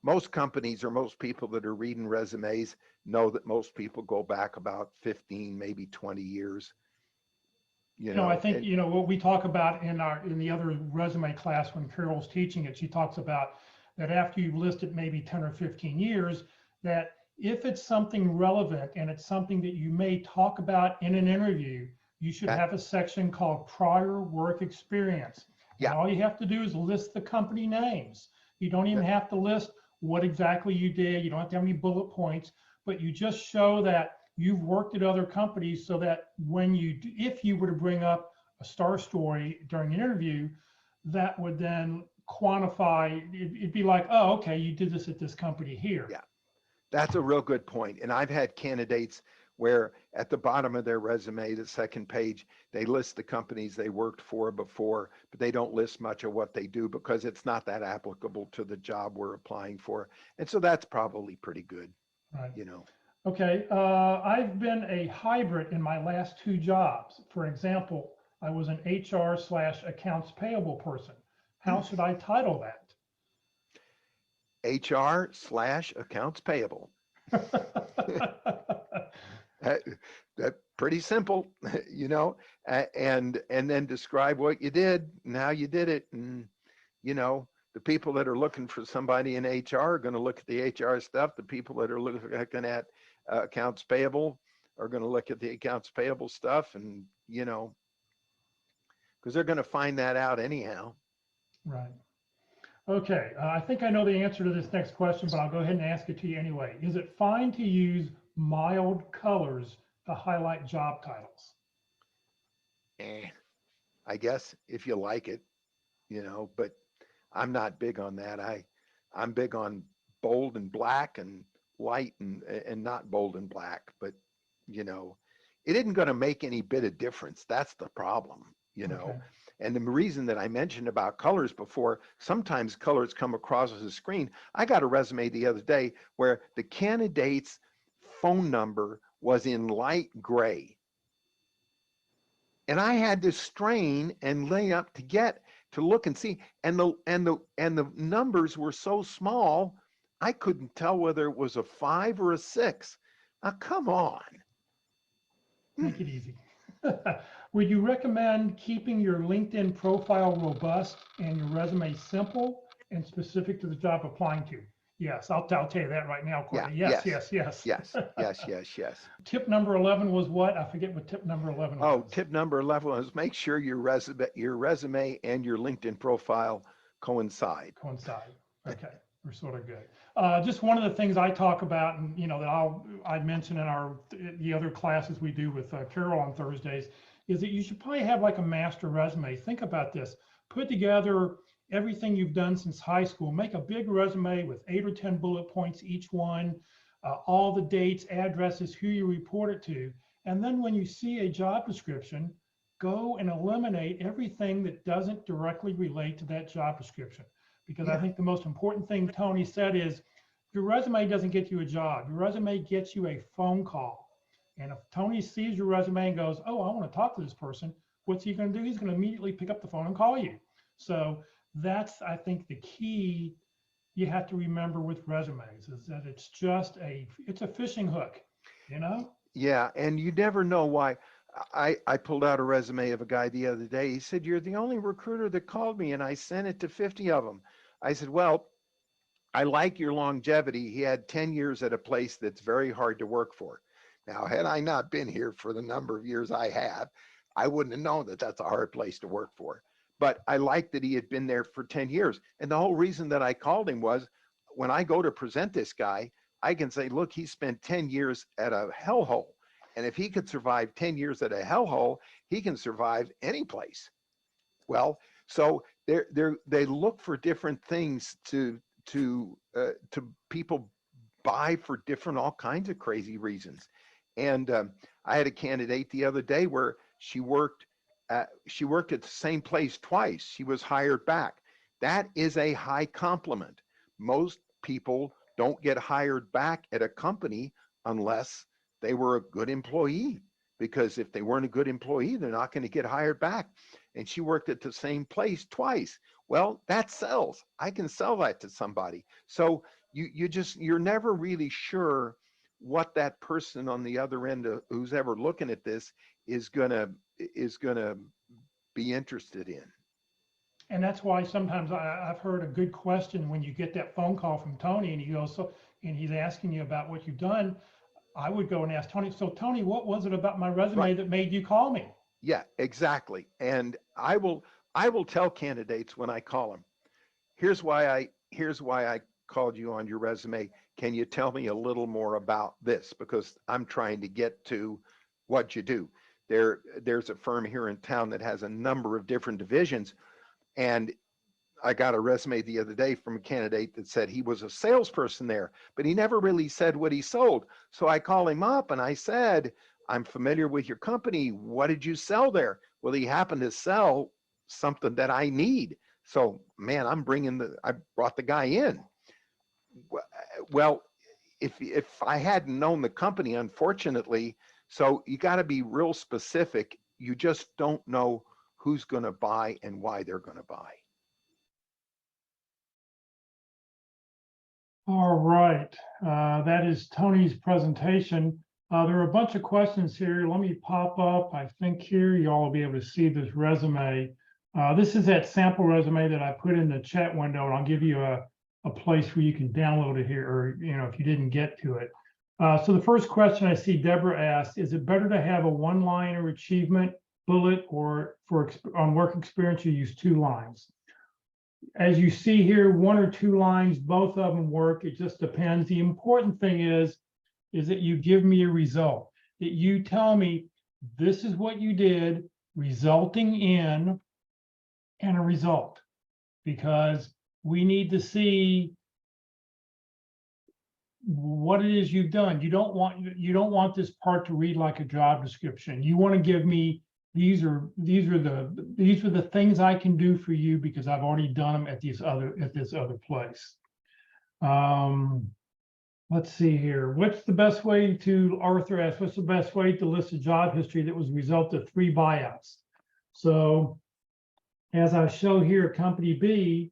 most companies or most people that are reading resumes know that most people go back about 15, maybe 20 years. I think, what we talk about in the other resume class when Carol's teaching it, she talks about that after you've listed maybe 10 or 15 years, that if it's something relevant and it's something that you may talk about in an interview, you should have a section called prior work experience. Yeah. And all you have to do is list the company names. You don't even have to list what exactly you did. You don't have to have any bullet points, but you just show that you've worked at other companies so that if you were to bring up a star story during an interview, that would then quantify, it'd be like, oh, okay, you did this at this company here. Yeah, that's a real good point. And I've had candidates where at the bottom of their resume, the second page, they list the companies they worked for before, but they don't list much of what they do because it's not that applicable to the job we're applying for. And so that's probably pretty good, Right. Okay, I've been a hybrid in my last 2 jobs. For example, I was an HR/accounts payable person. How should I title that? HR/accounts payable. That pretty simple, you know, and then describe what you did and how you did it. And, you know, the people that are looking for somebody in HR are going to look at the HR stuff. The people that are looking at accounts payable are going to look at the accounts payable stuff, and, you know, because they're going to find that out anyhow. Right. Okay, I think I know the answer to this next question, but I'll go ahead and ask it to you anyway. Is it fine to use mild colors to highlight job titles? I guess if you like it, you know, but I'm not big on that. I'm big on bold and black and light and not bold and black, but, you know, it isn't going to make any bit of difference. That's the problem, you know. Okay. And the reason that I mentioned about colors before, sometimes colors come across as a screen. I got a resume the other day where the candidate's phone number was in light gray. And I had to strain and lay up to get to look and see. And the numbers were so small, I couldn't tell whether it was a 5 or a 6. Now, come on. Make it easy. Would you recommend keeping your LinkedIn profile robust and your resume simple and specific to the job applying to? Yes, I'll tell you that right now, Courtney. Yeah, Yes. yes. Tip number 11 was what? I forget what tip number 11 Oh, was. tip number 11 is make sure your resume and your LinkedIn profile coincide. Coincide. Okay, we're sort of good. Just one of the things I talk about, and you know that I mention in the other classes we do with Carol on Thursdays, is that you should probably have like a master resume. Think about this. Put together everything you've done since high school. Make a big resume with 8 or 10 bullet points each one, all the dates, addresses, who you report it to, and then when you see a job description, go and eliminate everything that doesn't directly relate to that job description. Because I think the most important thing Tony said is your resume doesn't get you a job. Your resume gets you a phone call. And if Tony sees your resume and goes, oh, I want to talk to this person, what's he going to do? He's going to immediately pick up the phone and call you. So that's, I think, the key you have to remember with resumes is that it's just it's a fishing hook, you know? Yeah, and you never know why. I pulled out a resume of a guy the other day. He said, you're the only recruiter that called me, and I sent it to 50 of them. I said, well, I like your longevity. He had 10 years at a place that's very hard to work for. Now, had I not been here for the number of years I have, I wouldn't have known that that's a hard place to work for. But I liked that he had been there for 10 years. And the whole reason that I called him was when I go to present this guy, I can say, look, he spent 10 years at a hellhole. And if he could survive 10 years at a hellhole, he can survive any place. Well, so they look for different things to people buy for different, all kinds of crazy reasons. And I had a candidate the other day where she worked at the same place twice. She was hired back. That is a high compliment. Most people don't get hired back at a company unless they were a good employee, because if they weren't a good employee, they're not going to get hired back. And she worked at the same place twice. Well, that sells. I can sell that to somebody. So you're never really sure what that person on the other end of who's ever looking at this is gonna be interested in. And that's why sometimes I've heard a good question when you get that phone call from Tony and he goes, and he's asking you about what you've done. I would go and ask Tony, so Tony, what was it about my resume that made you call me? Yeah, exactly. And I will tell candidates when I call them, here's why I called you on your resume. Can you tell me a little more about this? Because I'm trying to get to what you do. There's a firm here in town that has a number of different divisions. And I got a resume the other day from a candidate that said he was a salesperson there, but he never really said what he sold. So I called him up and I said, I'm familiar with your company. What did you sell there? Well, he happened to sell something that I need. So, man, I brought the guy in. Well, if I hadn't known the company, unfortunately, so you got to be real specific. You just don't know who's going to buy and why they're going to buy. All right, that is Tony's presentation. There are a bunch of questions here. Let me pop up. I think here you all will be able to see this resume. This is that sample resume that I put in the chat window, and I'll give you a place where you can download it here, or if you didn't get to it. So the first question I see Deborah asked, is it better to have a one-liner achievement bullet, or on work experience you use 2 lines? As you see here, 1 or 2 lines, both of them work. It just depends. The important thing is that you give me a result, that you tell me this is what you did, resulting in, and a result, because we need to see what it is you've done. You don't want this part to read like a job description. You want to give me these are the things I can do for you because I've already done them at this other place. Let's see here. What's the best way to, Arthur asked, what's the best way to list a job history that was a result of 3 buyouts? So as I show here, company B,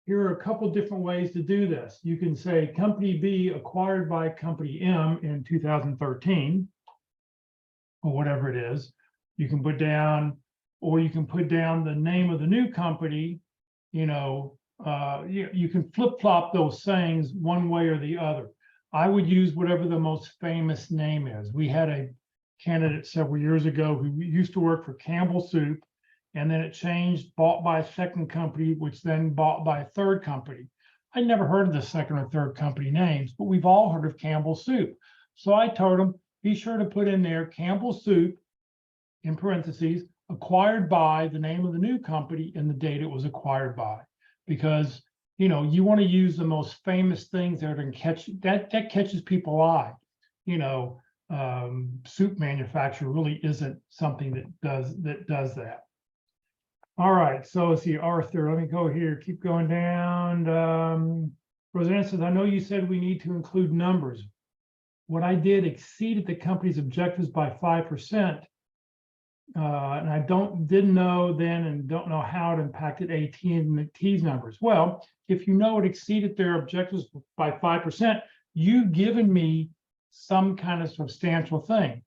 here are a couple different ways to do this. You can say company B acquired by company M in 2013, or whatever it is. You can put down, or you can put down the name of the new company. You can flip-flop those sayings one way or the other. I would use whatever the most famous name is. We had a candidate several years ago who used to work for Campbell Soup, and then it changed, bought by a second company, which then bought by a third company. I never heard of the second or third company names, but we've all heard of Campbell Soup. So I told him, be sure to put in there Campbell Soup, in parentheses, acquired by the name of the new company and the date it was acquired by. Because you want to use the most famous things that are going to catch that catches people's eye. Soup manufacturer really isn't something that does that. All right, so let's see, Arthur, let me go here, keep going down. Roseanne says, I know you said we need to include numbers. What I did exceeded the company's objectives by 5%. And I didn't know then and don't know how it impacted AT&T's numbers. Well, if you know it exceeded their objectives by 5%, you've given me some kind of substantial thing.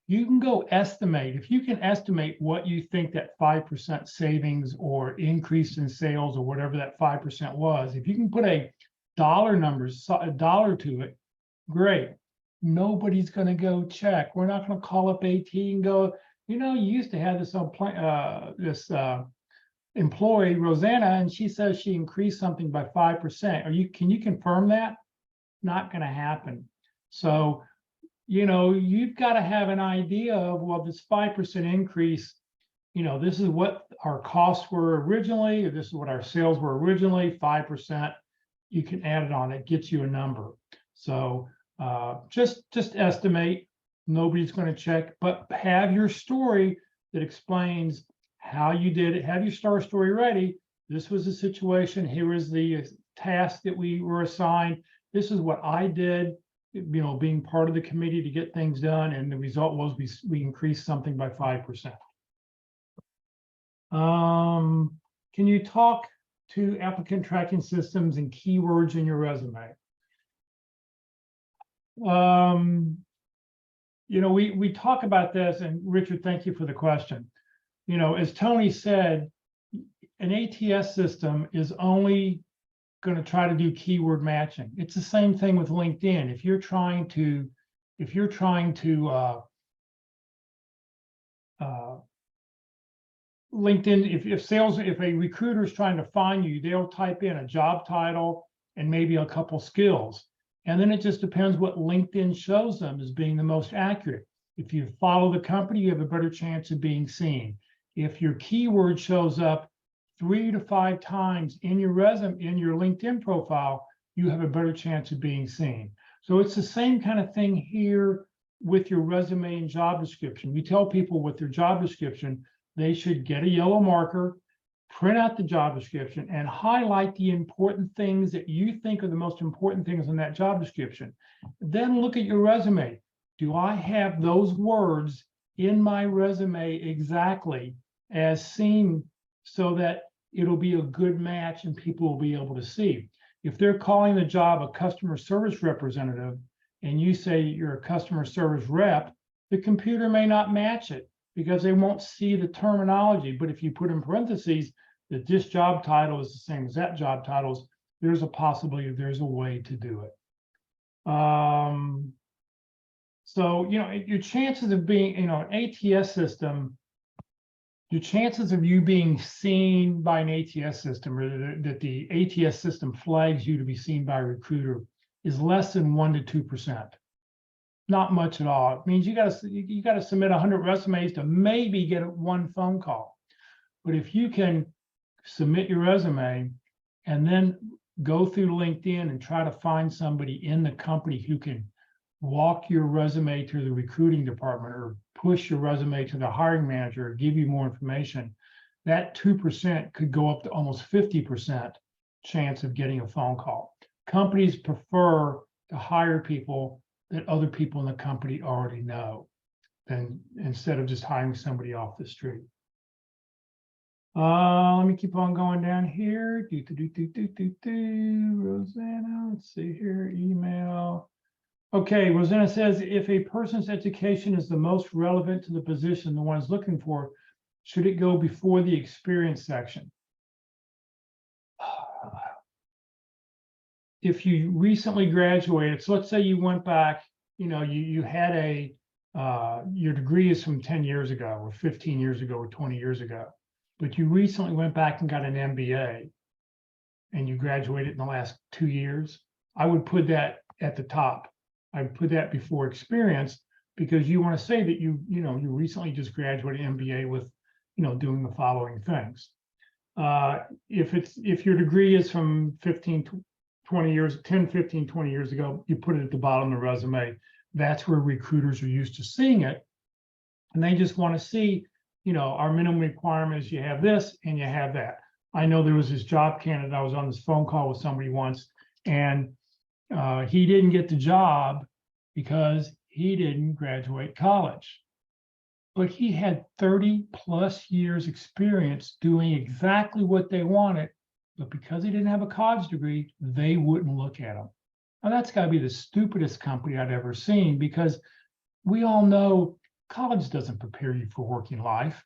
You can go estimate. If you can estimate what you think that 5% savings or increase in sales or whatever that 5% was, if you can put a dollar to it, great. Nobody's going to go check. We're not going to call up AT and go, you used to have this employee, Rosanna, and she says she increased something by 5%. Can you confirm that? Not going to happen. So, you've got to have an idea of, well, this 5% increase, this is what our costs were originally, or this is what our sales were originally, 5%. You can add it on, it gets you a number. So just estimate. Nobody's going to check, but have your story that explains how you did it. Have your star story ready. This was the situation. Here is the task that we were assigned. This is what I did, being part of the committee to get things done. And the result was we increased something by 5%. Can you talk to applicant tracking systems and keywords in your resume? We talk about this, and Richard, thank you for the question. As Tony said, an ATS system is only going to try to do keyword matching. It's the same thing with LinkedIn. If you're trying to LinkedIn, if a recruiter is trying to find you, they'll type in a job title and maybe a couple skills. And then it just depends what LinkedIn shows them as being the most accurate. If you follow the company, you have a better chance of being seen. If your keyword shows up 3 to 5 times in your resume, in your LinkedIn profile, you have a better chance of being seen. So it's the same kind of thing here with your resume and job description. We tell people with their job description, they should get a yellow marker, print out the job description, and highlight the important things that you think are the most important things in that job description. Then look at your resume. Do I have those words in my resume exactly as seen, so that it'll be a good match and people will be able to see? If they're calling the job a customer service representative and you say you're a customer service rep, the computer may not match it because they won't see the terminology. But if you put in parentheses that this job title is the same as that job titles, there's a possibility, there's a way to do it. So, you know, your chances of being, you know, an ATS system, your chances of you being seen by an ATS system, or that the ATS system flags you to be seen by a recruiter, is less than 1 to 2%. Not much at all. It means you got to submit 100 resumes to maybe get one phone call. But if you can submit your resume and then go through LinkedIn and try to find somebody in the company who can walk your resume to the recruiting department or push your resume to the hiring manager or give you more information, that 2% could go up to almost 50% chance of getting a phone call. Companies prefer to hire people that other people in the company already know, than instead of just hiring somebody off the street. Let me keep on going down here. Rosanna, let's see here, email. Okay, Rosanna says, if a person's education is the most relevant to the position the one's looking for, should it go before the experience section? If you recently graduated, so let's say you went back, you know, you had your degree is from 10 years ago or 15 years ago or 20 years ago, but you recently went back and got an MBA and you graduated in the last 2 years, I would put that at the top. I'd put that before experience, because you want to say that you recently just graduated MBA with, doing the following things. If your degree is from 10, 15, 20 years ago, you put it at the bottom of the resume. That's where recruiters are used to seeing it. And they just want to see, our minimum requirement is you have this and you have that. I know there was this job candidate, I was on this phone call with somebody once, and he didn't get the job because he didn't graduate college. But he had 30 plus years experience doing exactly what they wanted. But because he didn't have a college degree, they wouldn't look at him. Now, that's got to be the stupidest company I've ever seen, because we all know college doesn't prepare you for working life.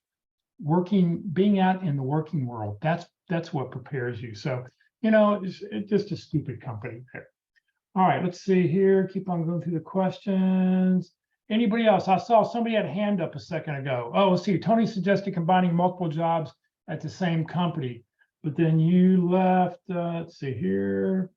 Being out in the working world, that's what prepares you. So, it's just a stupid company there. All right, let's see here. Keep on going through the questions. Anybody else? I saw somebody had a hand up a second ago. Oh, let's see. Tony suggested combining multiple jobs at the same company, but then you left, let's see here,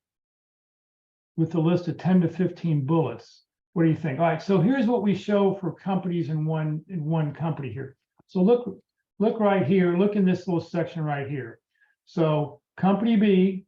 with a list of 10 to 15 bullets. What do you think? All right, so here's what we show for companies in one company here. So look right here, look in this little section right here. So company B,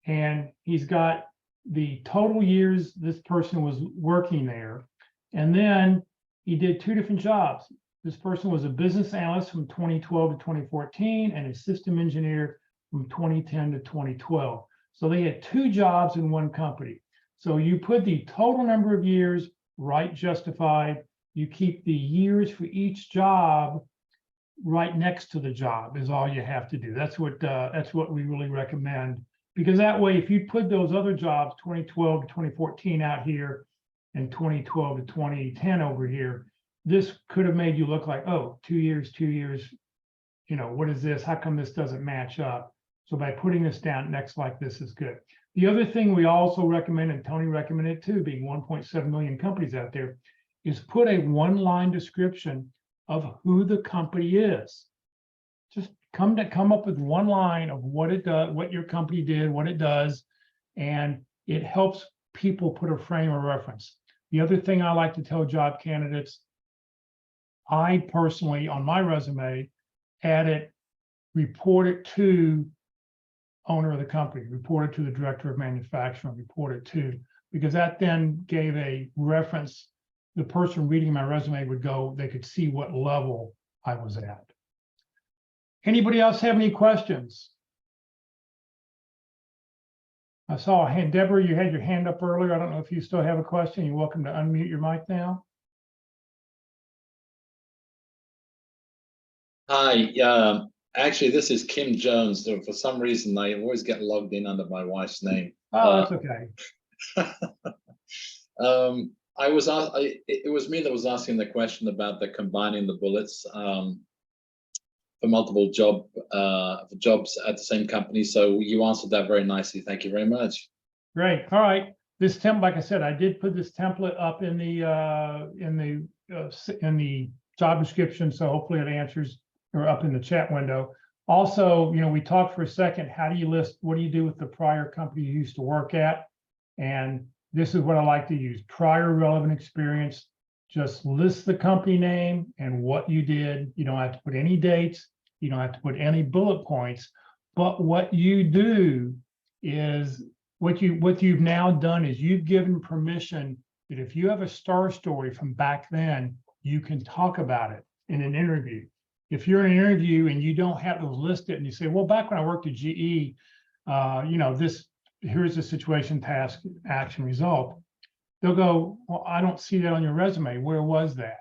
and he's got the total years this person was working there. And then he did 2 different jobs. This person was a business analyst from 2012 to 2014 and a system engineer from 2010 to 2012. So they had 2 jobs in one company. So you put the total number of years, right, justified. You keep the years for each job right next to the job is all you have to do. That's what we really recommend, because that way, if you put those other jobs, 2012 to 2014 out here and 2012 to 2010 over here, this could have made you look like, oh, 2 years, what is this? How come this doesn't match up? So by putting this down next like this is good. The other thing we also recommend, and Tony recommended too, being 1.7 million companies out there, is put a one-line description of who the company is. Just come up with one line of what it does, what your company did, what it does, and it helps people put a frame of reference. The other thing I like to tell job candidates, I personally, on my resume, added, report it to owner of the company, report it to the director of manufacturing, report it to, because that then gave a reference. The person reading my resume would go, they could see what level I was at. Anybody else have any questions? I saw a hand. Deborah, you had your hand up earlier. I don't know if you still have a question. You're welcome to unmute your mic now. Hi, actually, this is Kim Jones. So for some reason, I always get logged in under my wife's name. Oh, that's okay. I was it was me that was asking the question about the combining the bullets for multiple jobs at the same company. So you answered that very nicely. Thank you very much. Great. All right. This template, like I said, I did put this template up in the job description. So hopefully it answers, or up in the chat window. Also, you know, we talked for a second, how do you list, what do you do with the prior company you used to work at? And this is what I like to use, prior relevant experience. Just list the company name and what you did. You don't have to put any dates. You don't have to put any bullet points. But what you do is, what you've now done is you've given permission that if you have a star story from back then, you can talk about it in an interview. If you're in an interview and you don't have to list it and you say, well, back when I worked at GE, you know, here's the situation, task, action, result. They'll go, well, I don't see that on your resume. Where was that?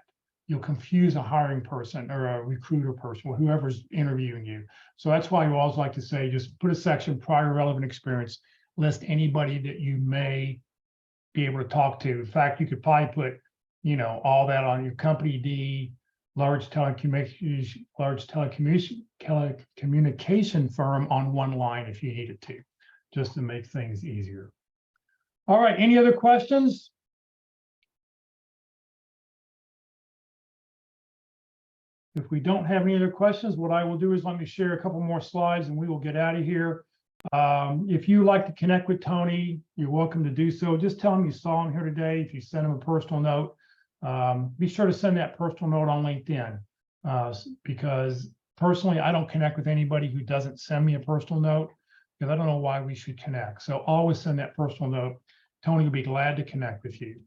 You'll confuse a hiring person or a recruiter person or whoever's interviewing you. So that's why you always like to say, just put a section, prior relevant experience, list anybody that you may be able to talk to. In fact, you could probably put, you know, all that on your company D, large telecommunication firm on one line if you needed to, just to make things easier. All right, any other questions? If we don't have any other questions, what I will do is let me share a couple more slides and we will get out of here. If you like to connect with Tony, you're welcome to do so. Just tell him you saw him here today. If you send him a personal note, be sure to send that personal note on LinkedIn, because personally, I don't connect with anybody who doesn't send me a personal note, because I don't know why we should connect. So always send that personal note. Tony will be glad to connect with you.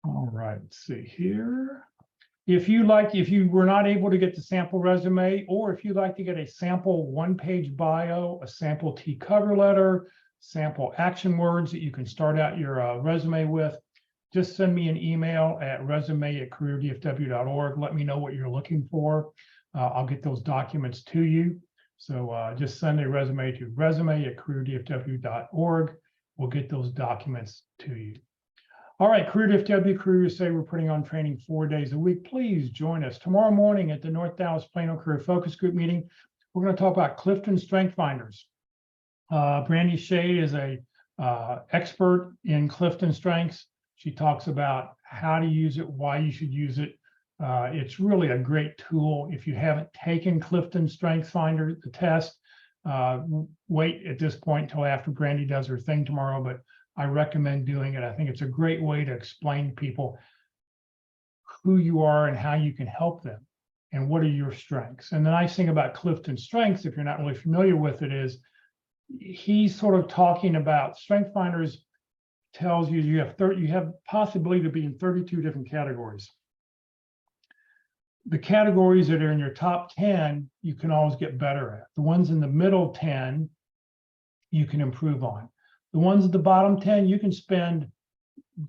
All right, let's see here. If you were not able to get the sample resume, or if you'd like to get a sample one-page bio, a sample T cover letter, sample action words that you can start out your resume with, just send me an email at resume@careerdfw.org. Let me know what you're looking for. I'll get those documents to you. So just send a resume to resume@careerdfw.org. We'll get those documents to you. All right, Career DFW, Career USA, we're putting on training 4 days a week. Please join us tomorrow morning at the North Dallas Plano Career Focus Group meeting. We're going to talk about Clifton Strength Finders. Brandy Shea is a expert in Clifton Strengths. She talks about how to use it, why you should use it. It's really a great tool. If you haven't taken Clifton Strength Finder, the test, wait at this point until after Brandy does her thing tomorrow, but I recommend doing it. I think it's a great way to explain to people who you are and how you can help them and what are your strengths. And the nice thing about Clifton Strengths, if you're not really familiar with it, is he's sort of talking about Strength Finders tells you you have possibility to be in 32 different categories. The categories that are in your top 10, you can always get better at. The ones in the middle 10, you can improve on. The ones at the bottom 10, you can spend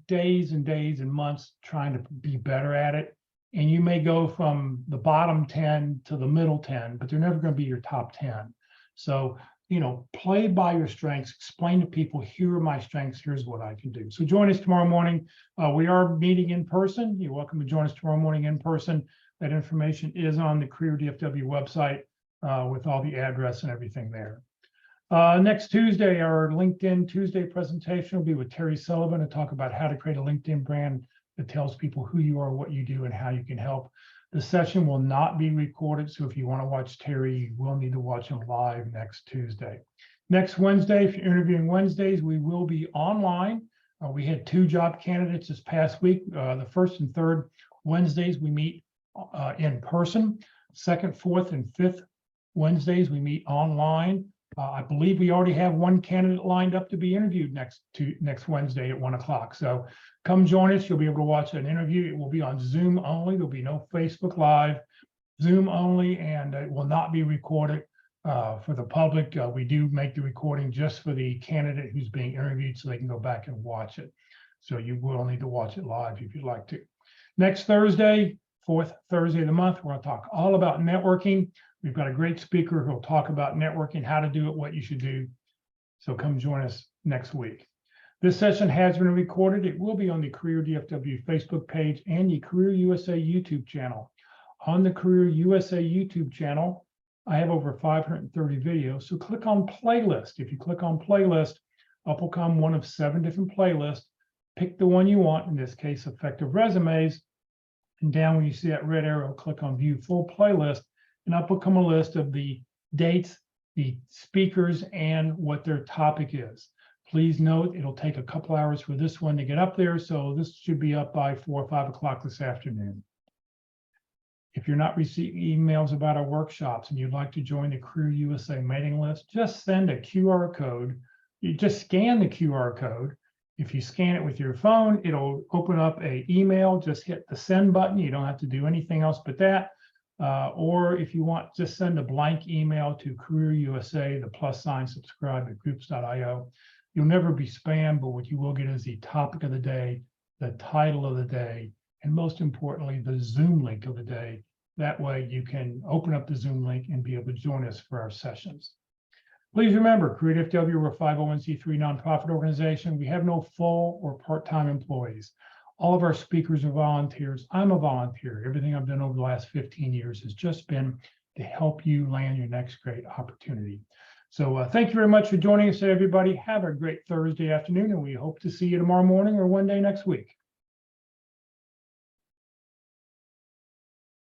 days and days and months trying to be better at it. And you may go from the bottom 10 to the middle 10, but they're never going to be your top 10. So, you know, play by your strengths, explain to people, here are my strengths, here's what I can do. So join us tomorrow morning. We are meeting in person. You're welcome to join us tomorrow morning in person. That information is on the Career DFW website with all the address and everything there. Next Tuesday, our LinkedIn Tuesday presentation will be with Terry Sullivan to talk about how to create a LinkedIn brand that tells people who you are, what you do, and how you can help. The session will not be recorded, so if you want to watch Terry, you will need to watch him live next Tuesday. Next Wednesday, if you're interviewing Wednesdays, we will be online. We had 2 job candidates this past week. The first and third Wednesdays, we meet in person. Second, fourth, and fifth Wednesdays, we meet online. I believe we already have 1 candidate lined up to be interviewed next Wednesday at 1 o'clock. So come join us. You'll be able to watch an interview. It will be on Zoom only. There'll be no Facebook Live, Zoom only, and it will not be recorded for the public. We do make the recording just for the candidate who's being interviewed so they can go back and watch it. So you will need to watch it live if you'd like to. Next Thursday, 4th Thursday of the month, we're going to talk all about networking. We've got a great speaker who'll talk about networking, how to do it, what you should do. So come join us next week. This session has been recorded. It will be on the Career DFW Facebook page and the Career USA YouTube channel. On the Career USA YouTube channel, I have over 530 videos. So click on playlist. If you click on playlist, up will come one of 7 different playlists. Pick the one you want, in this case, effective resumes. And down when you see that red arrow, click on view full playlist, and up will come a list of the dates, the speakers, and what their topic is. Please note, it'll take a couple hours for this one to get up there, so this should be up by 4 or 5 o'clock this afternoon. If you're not receiving emails about our workshops and you'd like to join the Career USA mailing list, just send a QR code. You just scan the QR code. If you scan it with your phone, it'll open up an email. Just hit the send button. You don't have to do anything else but that. Or if you want, just send a blank email to Career USA, the + subscribe at groups.io. You'll never be spam, but what you will get is the topic of the day, the title of the day, and most importantly, the Zoom link of the day. That way you can open up the Zoom link and be able to join us for our sessions. Please remember, Career DFW, we're a 501c3 nonprofit organization. We have no full or part-time employees. All of our speakers are volunteers. I'm a volunteer. Everything I've done over the last 15 years has just been to help you land your next great opportunity. So thank you very much for joining us, everybody. Have a great Thursday afternoon, and we hope to see you tomorrow morning or one day next week.